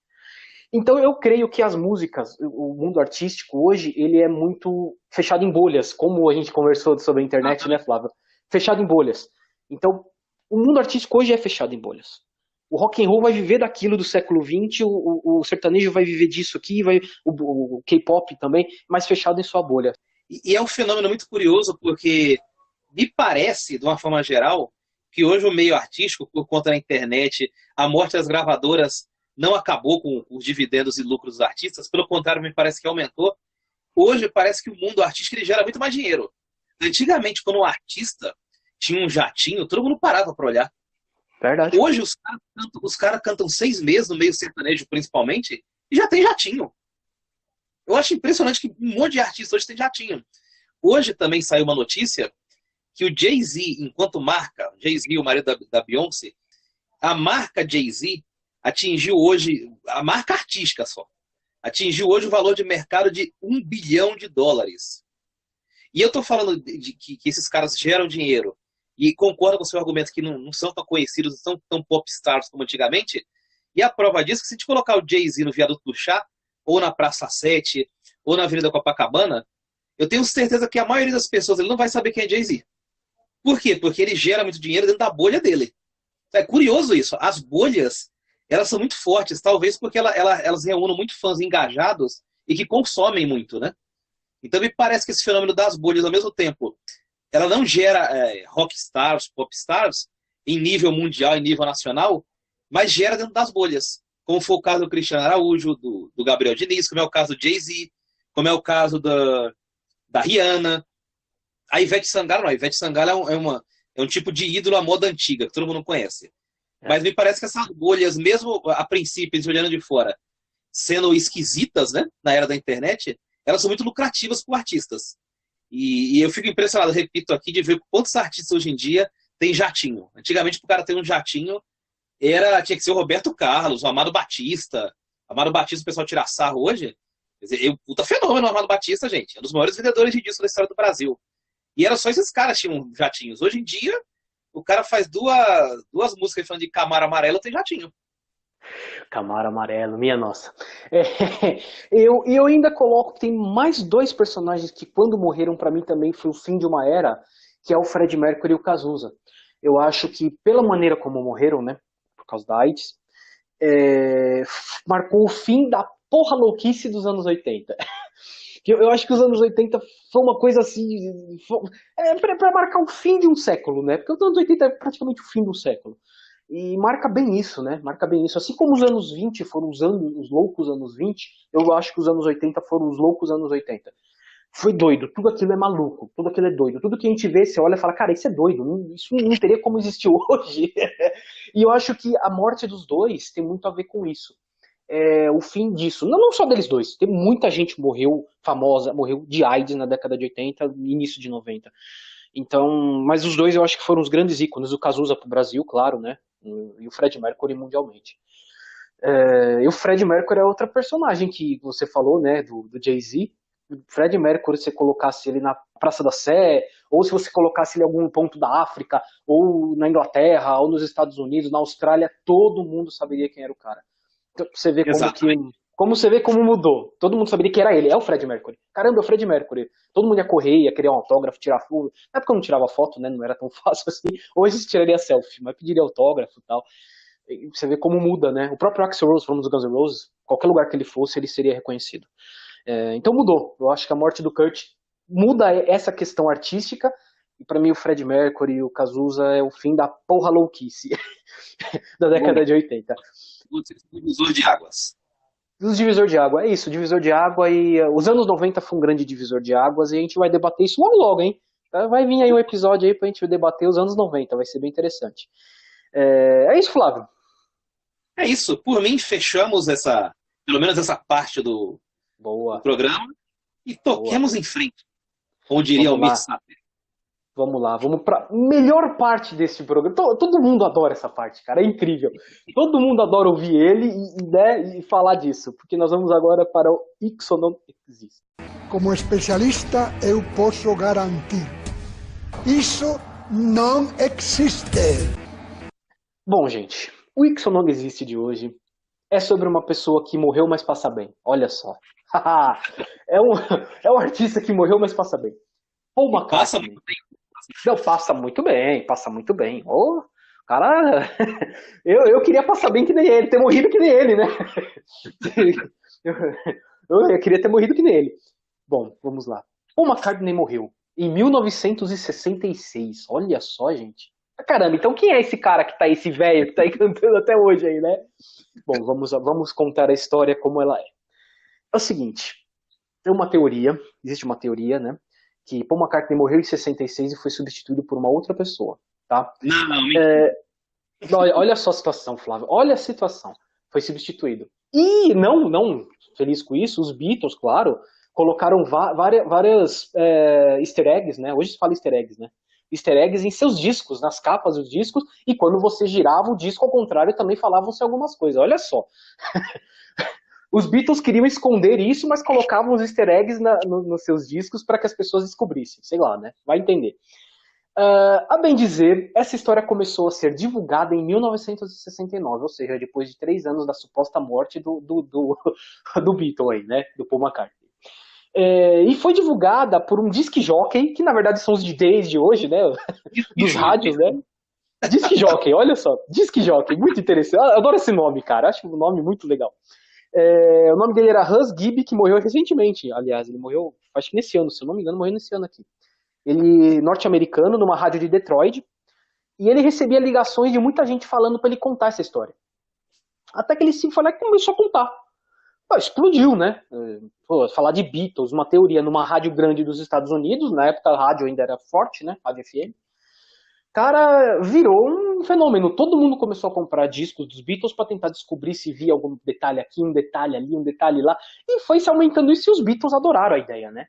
Então eu creio que as músicas, o mundo artístico hoje, ele é muito fechado em bolhas, como a gente conversou sobre a internet, né, Flávio? Fechado em bolhas. Então, o mundo artístico hoje é fechado em bolhas. O rock and roll vai viver daquilo do século XX, o sertanejo vai viver disso aqui, o K-pop também, mas fechado em sua bolha. E é um fenômeno muito curioso, porque me parece, de uma forma geral, que hoje o meio artístico, por conta da internet, a morte das gravadoras não acabou com os dividendos e lucros dos artistas, pelo contrário, me parece que aumentou. Hoje parece que o mundo artístico ele gera muito mais dinheiro. Antigamente, quando um artista tinha um jatinho, todo mundo parava para olhar. Verdade. Hoje os caras cantam 6 meses no meio sertanejo, principalmente, e já tem jatinho. Eu acho impressionante que um monte de artistas hoje tem jatinho. Hoje também saiu uma notícia que o Jay-Z, enquanto marca, Jay-Z, o marido da Beyoncé, a marca Jay-Z atingiu hoje, a marca artística só, atingiu hoje o valor de mercado de $1 bilhão. E eu tô falando de que esses caras geram dinheiro, e concordo com o seu argumento que não são tão conhecidos, não são tão pop stars como antigamente, e a prova disso é que se a gente colocar o Jay-Z no Viaduto do Chá, ou na Praça 7, ou na Avenida Copacabana, eu tenho certeza que a maioria das pessoas ele não vai saber quem é Jay-Z. Por quê? Porque ele gera muito dinheiro dentro da bolha dele. É curioso isso. As bolhas, elas são muito fortes, talvez porque elas reúnem muito fãs engajados e que consomem muito, né? Então me parece que esse fenômeno das bolhas, ao mesmo tempo, ela não gera rock stars, pop stars, em nível mundial, em nível nacional, mas gera dentro das bolhas. Como foi o caso do Cristiano Araújo, do Gabriel Diniz, como é o caso do Jay-Z, como é o caso da Rihanna. A Ivete Sangalo, não. A Ivete Sangalo é um tipo de ídolo à moda antiga, que todo mundo conhece. Mas me parece que essas bolhas, mesmo a princípio, olhando de fora, sendo esquisitas, né, na era da internet, elas são muito lucrativas para artistas. E eu fico impressionado, repito aqui, de ver quantos artistas hoje em dia têm jatinho. Antigamente, para o cara ter um jatinho, tinha que ser o Roberto Carlos, o Amado Batista. Amado Batista, o pessoal tira sarro hoje. Quer dizer, puta fenômeno o Amado Batista, gente. É um dos maiores vendedores de discos da história do Brasil. E era só esses caras que tinham jatinhos. Hoje em dia, o cara faz duas músicas falando de Camaro Amarelo, tem jatinho. Camaro Amarelo, minha nossa. Eu ainda coloco que tem mais 2 personagens que quando morreram pra mim também foi o fim de uma era, que é o Fred Mercury e o Cazuza. Eu acho que pela maneira como morreram, né, por causa da AIDS, marcou o fim da porra louquice dos anos 80. Eu acho que os anos 80 foi uma coisa assim, pra marcar o fim de um século, né, porque os anos 80 é praticamente o fim do século. E marca bem isso, né? Marca bem isso. Assim como os anos 20 foram os loucos anos 20, eu acho que os anos 80 foram os loucos anos 80. Foi doido, tudo aquilo é maluco, tudo aquilo é doido. Tudo que a gente vê, você olha e fala, cara, isso é doido, isso não teria como existir hoje. E eu acho que a morte dos dois tem muito a ver com isso. O fim disso. Não só deles dois, tem muita gente morreu famosa, morreu de AIDS na década de 80 e início de 90. Então, mas os dois eu acho que foram os grandes ícones, o Cazuza pro Brasil, claro, né? E o Fred Mercury mundialmente. E o Fred Mercury é outra personagem que você falou, né, do Jay-Z. O Fred Mercury, se você colocasse ele na Praça da Sé, ou se você colocasse ele em algum ponto da África, ou na Inglaterra, ou nos Estados Unidos, na Austrália, todo mundo saberia quem era o cara. Então, você vê como você vê como mudou. Todo mundo saberia que era ele, é o Fred Mercury. Caramba, é o Fred Mercury. Todo mundo ia correr, ia querer um autógrafo, tirar foto. Na época eu não tirava foto, né? Não era tão fácil assim. Hoje você tiraria selfie, mas pediria autógrafo e tal. E você vê como muda, né? O próprio Axl Rose, falando dos Guns N' Roses, qualquer lugar que ele fosse, ele seria reconhecido. Então mudou. Eu acho que a morte do Kurt muda essa questão artística, e pra mim o Fred Mercury e o Cazuza é o fim da porra louquice da década de 80. Divisor de águas. Os divisor de água, é isso, divisor de água, e os anos 90 foi um grande divisor de águas, e a gente vai debater isso logo logo, hein? Vai vir aí um episódio aí pra gente debater os anos 90, vai ser bem interessante. É isso, Flávio. É isso. Por mim, fechamos pelo menos essa parte do programa e toquemos em frente. Como diria o Almir Sater. Vamos lá, vamos pra melhor parte desse programa. Todo mundo adora essa parte, cara, é incrível. Todo mundo adora ouvir ele e falar disso, porque nós vamos agora para o Isso Não Existe. Como especialista, eu posso garantir. Isso não existe. Bom, gente, o Isso Não Existe de hoje é sobre uma pessoa que morreu, mas passa bem. Olha só. é um artista que morreu, mas passa bem. Paul McCartney. Passa muito bem. Não, passa muito bem. Oh, cara, eu queria passar bem que nem ele, ter morrido que nem ele, né? Eu queria ter morrido que nem ele. Bom, vamos lá. Paul McCartney morreu em 1966. Olha só, gente. Caramba, então quem é esse cara que tá aí, esse velho que tá aí cantando até hoje aí, né? Bom, vamos contar a história como ela é. É o seguinte, existe uma teoria, né? Que Paul McCartney morreu em 66 e foi substituído por uma outra pessoa, tá? Olha só a situação, Flávio. Olha a situação. Foi substituído. E não feliz com isso, os Beatles, claro, colocaram várias easter eggs, né? Hoje se fala easter eggs, né? Easter eggs em seus discos, nas capas dos discos, e quando você girava o disco ao contrário também falavam-se algumas coisas. Olha só. Os Beatles queriam esconder isso, mas colocavam os easter eggs nos seus discos para que as pessoas descobrissem. Sei lá, né? Vai entender. A bem dizer, essa história começou a ser divulgada em 1969, ou seja, depois de 3 anos da suposta morte do Beatle aí, né? Do Paul McCartney. E foi divulgada por um disc jockey, que na verdade são os DJs de hoje, né? Dos rádios, né? Disc jockey, olha só. Disc jockey, muito interessante. Eu adoro esse nome, cara. Acho um nome muito legal. O nome dele era Hus Gibb, que morreu recentemente, aliás, ele morreu, acho que nesse ano, se eu não me engano, morreu nesse ano aqui. Ele, norte-americano, numa rádio de Detroit, e ele recebia ligações de muita gente falando para ele contar essa história. Até que ele se falou que começou a contar. Explodiu, né? Falar de Beatles, uma teoria numa rádio grande dos Estados Unidos, na época a rádio ainda era forte, né? Rádio FM. Cara, virou um fenômeno. Todo mundo começou a comprar discos dos Beatles para tentar descobrir se via algum detalhe aqui, um detalhe ali, um detalhe lá. E foi se aumentando isso e os Beatles adoraram a ideia, né?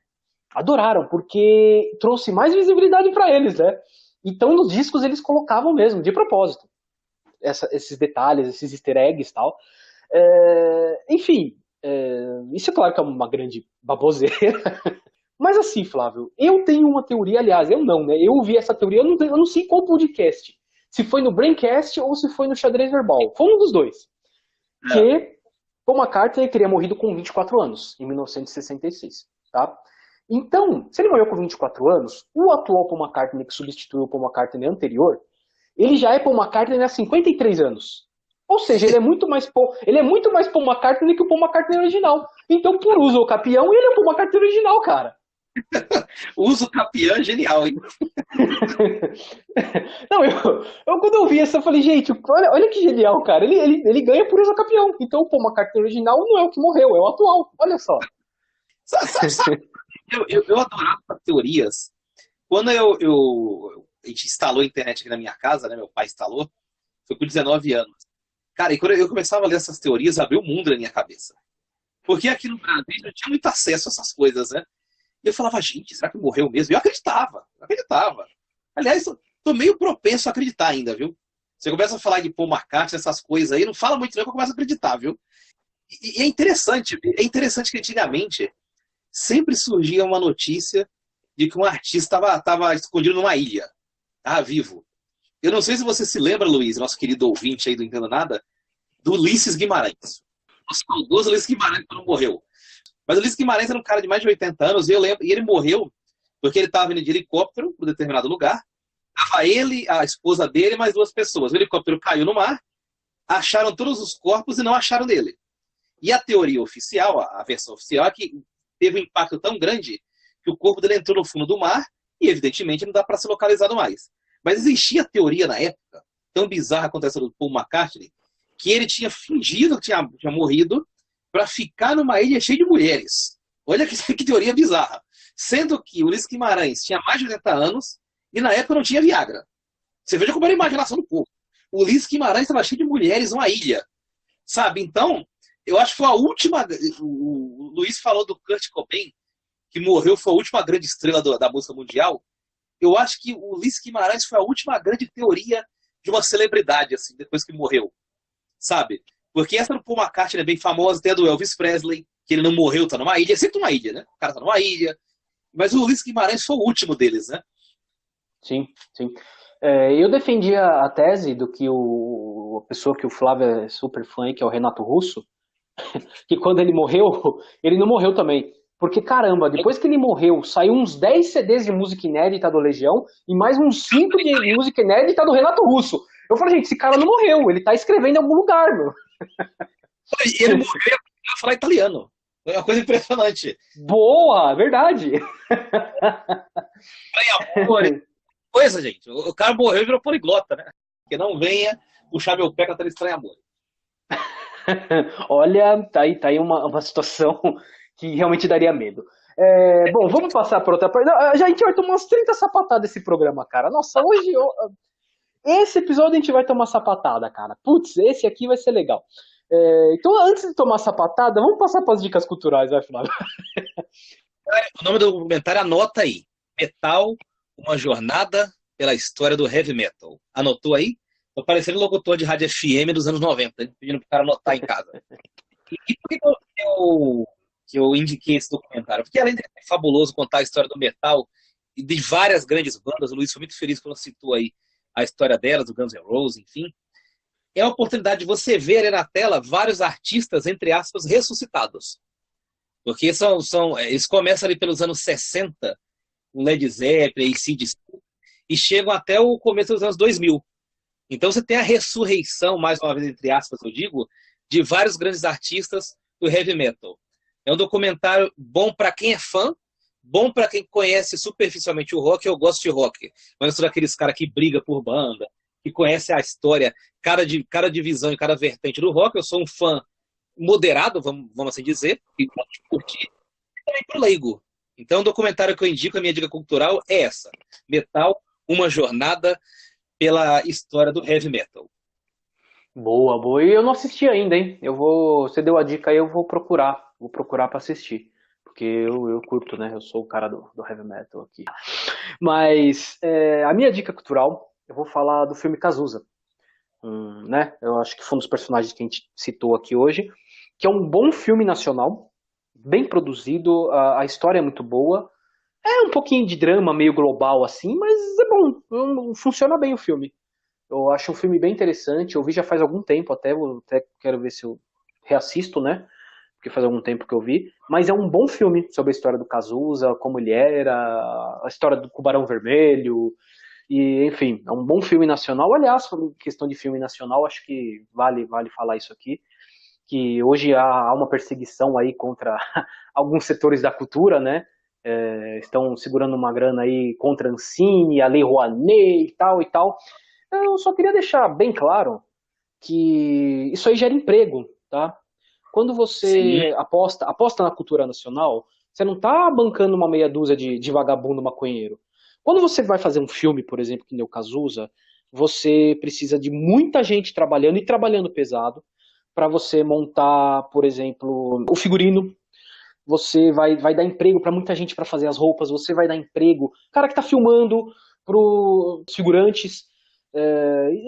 Adoraram, porque trouxe mais visibilidade para eles, né? Então nos discos eles colocavam mesmo, de propósito, esses detalhes, esses easter eggs e tal. Enfim, isso é claro que é uma grande baboseira. Mas assim, Flávio, eu tenho uma teoria, aliás, eu não, né? Eu ouvi essa teoria, eu não sei qual podcast. Se foi no Braincast ou se foi no Xadrez Verbal. Foi um dos dois. Que Paul McCartney teria morrido com 24 anos, em 1966, tá? Então, se ele morreu com 24 anos, o atual Paul McCartney que substituiu o Paul McCartney anterior, ele já é Paul McCartney há 53 anos. Ou seja, ele é muito mais Paul McCartney que o Paul McCartney original. Então, por uso o capião, ele é o Paul McCartney original, cara. Uso capião é genial, hein? Não, eu quando eu vi isso, eu falei, gente, olha que genial, cara. Ele ganha por uso capião. Então o Paul McCartney original não é o que morreu, é o atual. Olha só. Sabe, eu adorava teorias. Quando a gente instalou a internet aqui na minha casa, né? Meu pai instalou, foi com 19 anos. Cara, e quando eu começava a ler essas teorias, abriu um mundo na minha cabeça. Porque aqui no Brasil eu tinha muito acesso a essas coisas, né? E eu falava, gente, será que morreu mesmo? E eu acreditava. Aliás, tô meio propenso a acreditar ainda, viu? Você começa a falar de Paul McCartney, essas coisas aí, não fala muito não que eu começo a acreditar, viu? E é interessante que antigamente sempre surgia uma notícia de que um artista estava escondido numa ilha, vivo. Eu não sei se você se lembra, Luiz, nosso querido ouvinte aí do Entendo Nada, do Ulisses Guimarães. O saudoso Ulisses Guimarães quando morreu. Mas o Ulisses Guimarães era um cara de mais de 80 anos, e eu lembro, e ele morreu porque ele estava indo de helicóptero para um determinado lugar. Estava ele, a esposa dele e mais 2 pessoas. O helicóptero caiu no mar acharam todos os corpos e não acharam dele. E a teoria oficial, a versão oficial, é que teve um impacto tão grande que o corpo dele entrou no fundo do mar e, evidentemente, não dá para ser localizado mais. Mas existia a teoria na época, tão bizarra quanto essa do Paul McCartney, que ele tinha fingido que tinha morrido para ficar numa ilha cheia de mulheres. Olha que teoria bizarra. Sendo que o Ulisses Guimarães tinha mais de 80 anos e na época não tinha Viagra. Você veja como era a imaginação do povo. O Ulisses Guimarães estava cheio de mulheres numa ilha. Sabe? Então, eu acho que foi a última... O Luiz falou do Kurt Cobain, que morreu, foi a última grande estrela da música mundial. Eu acho que o Ulisses Guimarães foi a última grande teoria de uma celebridade, assim, depois que morreu. Sabe? Porque essa do Paul McCartney é bem famosa, até do Elvis Presley, que ele não morreu, tá numa ilha. É sempre uma ilha, né? O cara tá numa ilha. Mas o Ulisses Guimarães foi o último deles, né? Sim, sim. Eu defendia a tese do que a pessoa que o Flávio é super fã, que é o Renato Russo, que quando ele morreu, ele não morreu também. Porque, caramba, depois que ele morreu, saiu uns 10 CDs de música inédita do Legião e mais uns 5 de música inédita do Renato Russo. Eu falei, gente, esse cara não morreu, ele tá escrevendo em algum lugar, meu. Ele morreu e ia falar italiano. É uma coisa impressionante. Boa, verdade. Coisa, gente. O cara morreu e virou poliglota, né? Que não venha puxar meu pé com aquele estranho amor. Olha, tá aí uma situação que realmente daria medo. Bom, vamos passar para outra parte. Já a gente vai tomar umas 30 sapatadas desse programa, cara. Nossa, hoje... Esse episódio a gente vai tomar sapatada, cara. Putz, esse aqui vai ser legal. Então, antes de tomar sapatada, vamos passar para as dicas culturais, vai, Flávio? O nome do documentário, anota aí. Metal, uma jornada pela história do heavy metal. Anotou aí? Tô parecendo locutor de rádio FM dos anos 90, hein? Pedindo pro cara anotar em casa. E por que eu indiquei esse documentário? Porque além de ser fabuloso contar a história do metal e de várias grandes bandas, o Luiz foi muito feliz quando citou aí a história delas, do Guns N' Roses, enfim. É a oportunidade de você ver ali na tela vários artistas, entre aspas, ressuscitados. Porque eles começam ali pelos anos 60, com Led Zeppelin, AC/DC, e chegam até o começo dos anos 2000. Então você tem a ressurreição, mais uma vez, entre aspas, eu digo, de vários grandes artistas do heavy metal. É um documentário bom para quem é fã, bom para quem conhece superficialmente o rock. Eu gosto de rock, mas eu sou daqueles caras que briga por banda, que conhece a história, cada divisão e cada vertente do rock. Eu sou um fã moderado, vamos assim dizer, e curtir, e também pro leigo. Então, o documentário que eu indico, a minha dica cultural é essa: Metal, uma jornada pela história do heavy metal. Boa, boa. E eu não assisti ainda, hein? Você deu a dica aí, eu vou procurar para assistir. Porque eu curto, né? Eu sou o cara do heavy metal aqui. Mas a minha dica cultural, eu vou falar do filme Cazuza. Né? Eu acho que foi um dos personagens que a gente citou aqui hoje, que é um bom filme nacional, bem produzido, a história é muito boa. É um pouquinho de drama, meio global assim, mas é bom, funciona bem o filme. Eu acho um filme bem interessante, eu vi já faz algum tempo até quero ver se eu reassisto, né? Porque faz algum tempo que eu vi, mas é um bom filme sobre a história do Cazuza, como ele era, a história do Tubarão Vermelho, e enfim, é um bom filme nacional. Aliás, sobre questão de filme nacional, acho que vale falar isso aqui, que hoje há uma perseguição aí contra alguns setores da cultura, né? Estão segurando uma grana aí contra a Ancine, a Lei Rouanet e tal e tal. Eu só queria deixar bem claro que isso aí gera emprego, tá? Quando você aposta na cultura nacional, você não está bancando uma meia dúzia de vagabundo maconheiro. Quando você vai fazer um filme, por exemplo, que nem o Cazuza, você precisa de muita gente trabalhando e trabalhando pesado para você montar, por exemplo, o figurino. Você vai dar emprego para muita gente para fazer as roupas, você vai dar emprego, cara que está filmando, para os figurantes.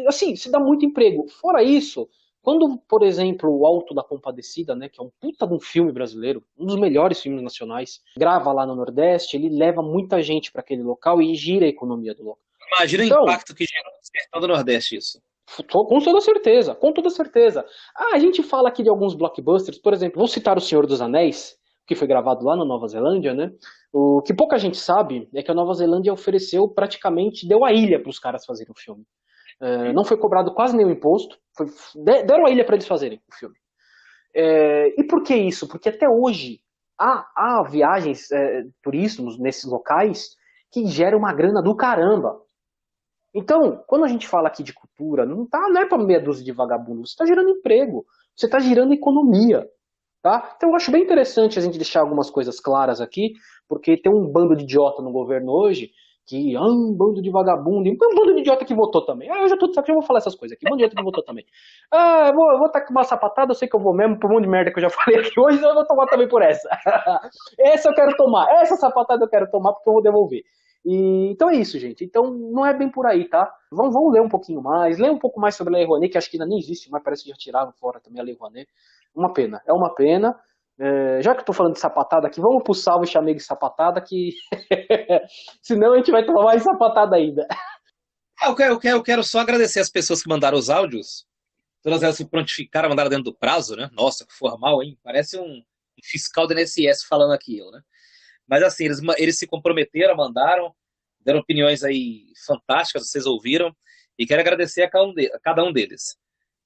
Assim, se dá muito emprego. Fora isso, quando, por exemplo, o Alto da Compadecida, né, que é um puta de um filme brasileiro, um dos melhores filmes nacionais, grava lá no Nordeste, ele leva muita gente para aquele local e gira a economia do local. Imagina então, o impacto que gera no sertão do Nordeste isso. Com toda certeza, com toda certeza. A gente fala aqui de alguns blockbusters, por exemplo, vou citar O Senhor dos Anéis, que foi gravado lá na Nova Zelândia, né? O que pouca gente sabe é que a Nova Zelândia ofereceu, praticamente deu a ilha para os caras fazerem o filme. Não foi cobrado quase nenhum imposto. Deram a ilha para eles fazerem o filme. E por que isso? Porque até hoje há viagens, turismos nesses locais que geram uma grana do caramba. Então, quando a gente fala aqui de cultura, não é para meia dúzia de vagabundos, você está gerando emprego, você está gerando economia. Tá? Então eu acho bem interessante a gente deixar algumas coisas claras aqui, porque tem um bando de idiota no governo hoje, que um bando de vagabundo, e um bando de idiota que votou também. Eu já tô de saco, já vou falar essas coisas aqui, um bando de idiota que votou também. Eu vou estar com uma sapatada, eu sei que eu vou mesmo, por um monte de merda que eu já falei aqui hoje, eu vou tomar também por essa. Essa eu quero tomar, essa sapatada eu quero tomar porque eu vou devolver. Então é isso, gente. Então não é bem por aí, tá? Vamos ler um pouquinho mais, ler um pouco mais sobre a Lei Rouanet, que acho que ainda nem existe, mas parece que já tiraram fora também a Lei Rouanet. Uma pena, é uma pena. Já que eu tô falando de sapatada aqui, vamos pro salve chamego de sapatada, que senão a gente vai tomar mais sapatada ainda. Eu quero só agradecer as pessoas que mandaram os áudios. Todas elas se prontificaram, mandaram dentro do prazo, né? Nossa, que formal, hein? Parece um fiscal do INSS falando aqui, né? Mas assim, eles se comprometeram, mandaram, deram opiniões aí fantásticas, vocês ouviram. E quero agradecer a cada um deles.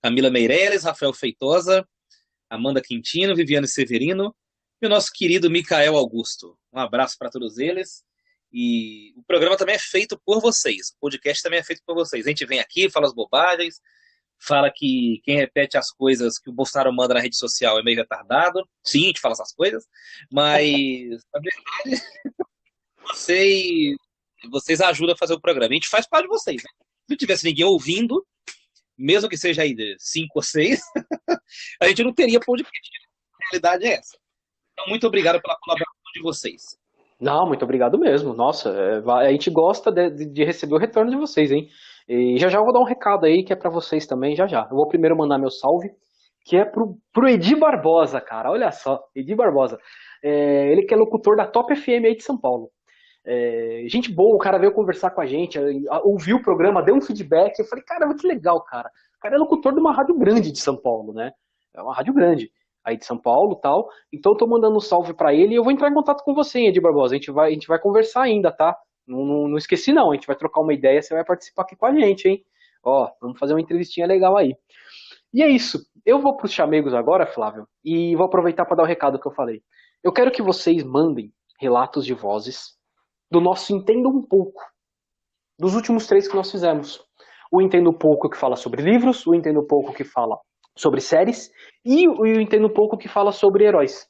Camila Meirelles, Rafael Feitosa, Amanda Quintino, Viviane Severino e o nosso querido Micael Augusto. Um abraço para todos eles. E o programa também é feito por vocês. O podcast também é feito por vocês. A gente vem aqui, fala as bobagens, fala que quem repete as coisas que o Bolsonaro manda na rede social é meio retardado. Sim, a gente fala essas coisas. Mas, na verdade, vocês ajudam a fazer o programa. A gente faz parte de vocês, né? Se não tivesse ninguém ouvindo, mesmo que seja aí de 5 ou 6, a gente não teria podcast. A realidade é essa. Então, muito obrigado pela colaboração de vocês. Não, muito obrigado mesmo. Nossa, a gente gosta de receber o retorno de vocês, hein? E já eu vou dar um recado aí que é pra vocês também, já. Eu vou primeiro mandar meu salve, que é pro Edi Barbosa, cara. Olha só, Edi Barbosa. Ele que é locutor da Top FM aí de São Paulo. Gente boa, o cara veio conversar com a gente, ouviu o programa, deu um feedback. Eu falei, cara, muito legal, cara. O cara é locutor de uma rádio grande de São Paulo, né? É uma rádio grande aí de São Paulo e tal. Então eu tô mandando um salve pra ele e eu vou entrar em contato com você, Edi Barbosa. A gente vai conversar ainda, tá? Não esqueci não, a gente vai trocar uma ideia, você vai participar aqui com a gente, hein? Ó, vamos fazer uma entrevistinha legal aí. E é isso. Eu vou pros chamegos agora, Flávio, e vou aproveitar para dar o recado que eu falei. Eu quero que vocês mandem relatos de vozes do nosso Entenda um Pouco, dos últimos 3 que nós fizemos. O Entenda um Pouco que fala sobre livros, o Entenda um Pouco que fala sobre séries e o Entenda um Pouco que fala sobre heróis.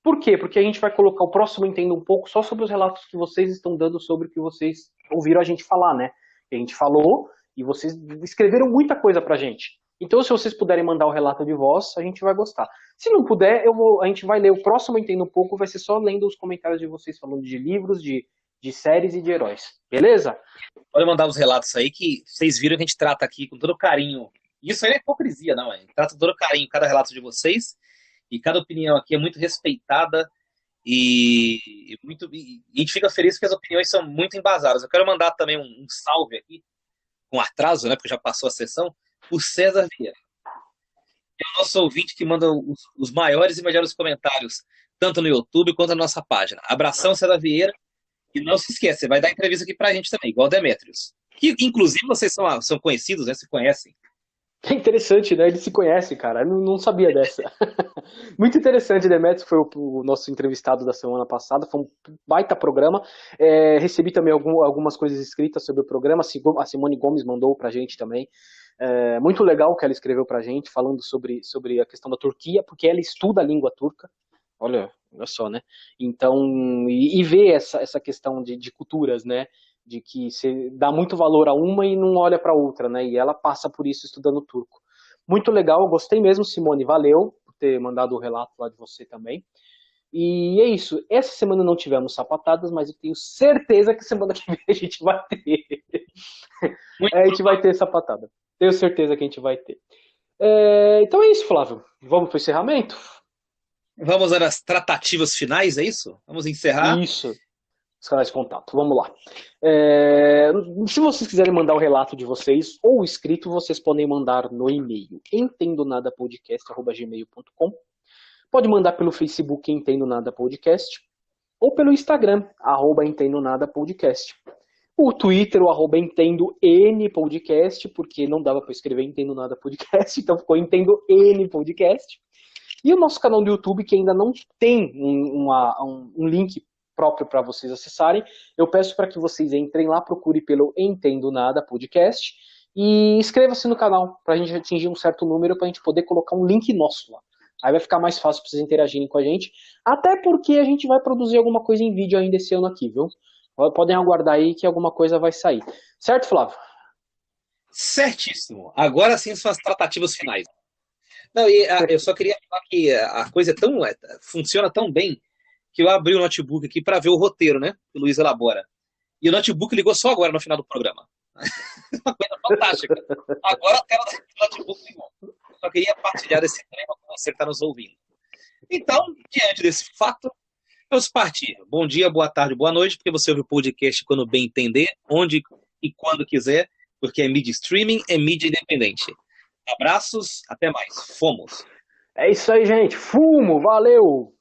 Por quê? Porque a gente vai colocar o próximo Entenda um Pouco só sobre os relatos que vocês estão dando sobre o que vocês ouviram a gente falar, né? A gente falou e vocês escreveram muita coisa pra gente. Então, se vocês puderem mandar o relato de voz, a gente vai gostar. Se não puder, a gente vai ler o próximo Entenda um Pouco, vai ser só lendo os comentários de vocês falando de livros, de séries e de heróis. Beleza? Pode mandar os relatos aí que vocês viram que a gente trata aqui com todo carinho. Isso aí não é hipocrisia, não. A gente trata com todo carinho cada relato de vocês e cada opinião aqui é muito respeitada e a gente fica feliz porque as opiniões são muito embasadas. Eu quero mandar também um salve aqui, com atraso, né, porque já passou a sessão, o César Vieira. É o nosso ouvinte que manda os maiores e melhores comentários, tanto no YouTube quanto na nossa página. Abração, César Vieira. E não se esqueça, você vai dar entrevista aqui pra gente também, igual o Demetrios. Que, inclusive, vocês são conhecidos, né? Se conhecem. É interessante, né? Ele se conhece, cara. Eu não sabia dessa. Muito interessante, Demetrios foi o nosso entrevistado da semana passada. Foi um baita programa. Recebi também algumas coisas escritas sobre o programa. A Simone Gomes mandou pra gente também. Muito legal o que ela escreveu pra gente, falando sobre a questão da Turquia, porque ela estuda a língua turca. Olha só, né? Então, e ver essa questão de culturas, né? De que você dá muito valor a uma e não olha para outra, né? E ela passa por isso estudando turco. Muito legal, gostei mesmo, Simone. Valeu por ter mandado o relato lá de você também. E é isso. Essa semana não tivemos sapatadas, mas eu tenho certeza que semana que vem a gente vai ter. A gente vai ter sapatada. Tenho certeza que a gente vai ter. Então é isso, Flávio. Vamos para o encerramento? Vamos às tratativas finais, é isso? Vamos encerrar? Isso. Os canais de contato. Vamos lá. Se vocês quiserem mandar o relato de vocês ou escrito, vocês podem mandar no e-mail entendonadapodcast@gmail.com. Pode mandar pelo Facebook Entendo Nada Podcast ou pelo Instagram @entendonadapodcast. O Twitter, o @EntendoN Podcast, porque não dava para escrever Entendo Nada Podcast, então ficou Entendo N Podcast. E o nosso canal do YouTube, que ainda não tem um link próprio para vocês acessarem, eu peço para que vocês entrem lá, procure pelo Entendo Nada Podcast e inscreva-se no canal, para a gente atingir um certo número, para a gente poder colocar um link nosso lá. Aí vai ficar mais fácil para vocês interagirem com a gente, até porque a gente vai produzir alguma coisa em vídeo ainda esse ano aqui, viu? Podem aguardar aí que alguma coisa vai sair. Certo, Flávio? Certíssimo. Agora sim são as tratativas finais. Não, eu só queria falar que a coisa funciona tão bem que eu abri o notebook aqui para ver o roteiro, né? Que o Luiz elabora. E o notebook ligou só agora no final do programa. Uma coisa fantástica. Agora a tela do notebook ligou. Só queria partilhar esse tema com você que está nos ouvindo. Então, diante desse fato, vamos partir. Bom dia, boa tarde, boa noite, porque você ouve o podcast quando bem entender, onde e quando quiser, porque é mídia streaming, é mídia independente. Abraços, até mais. Fomos. É isso aí, gente. Fumo, valeu!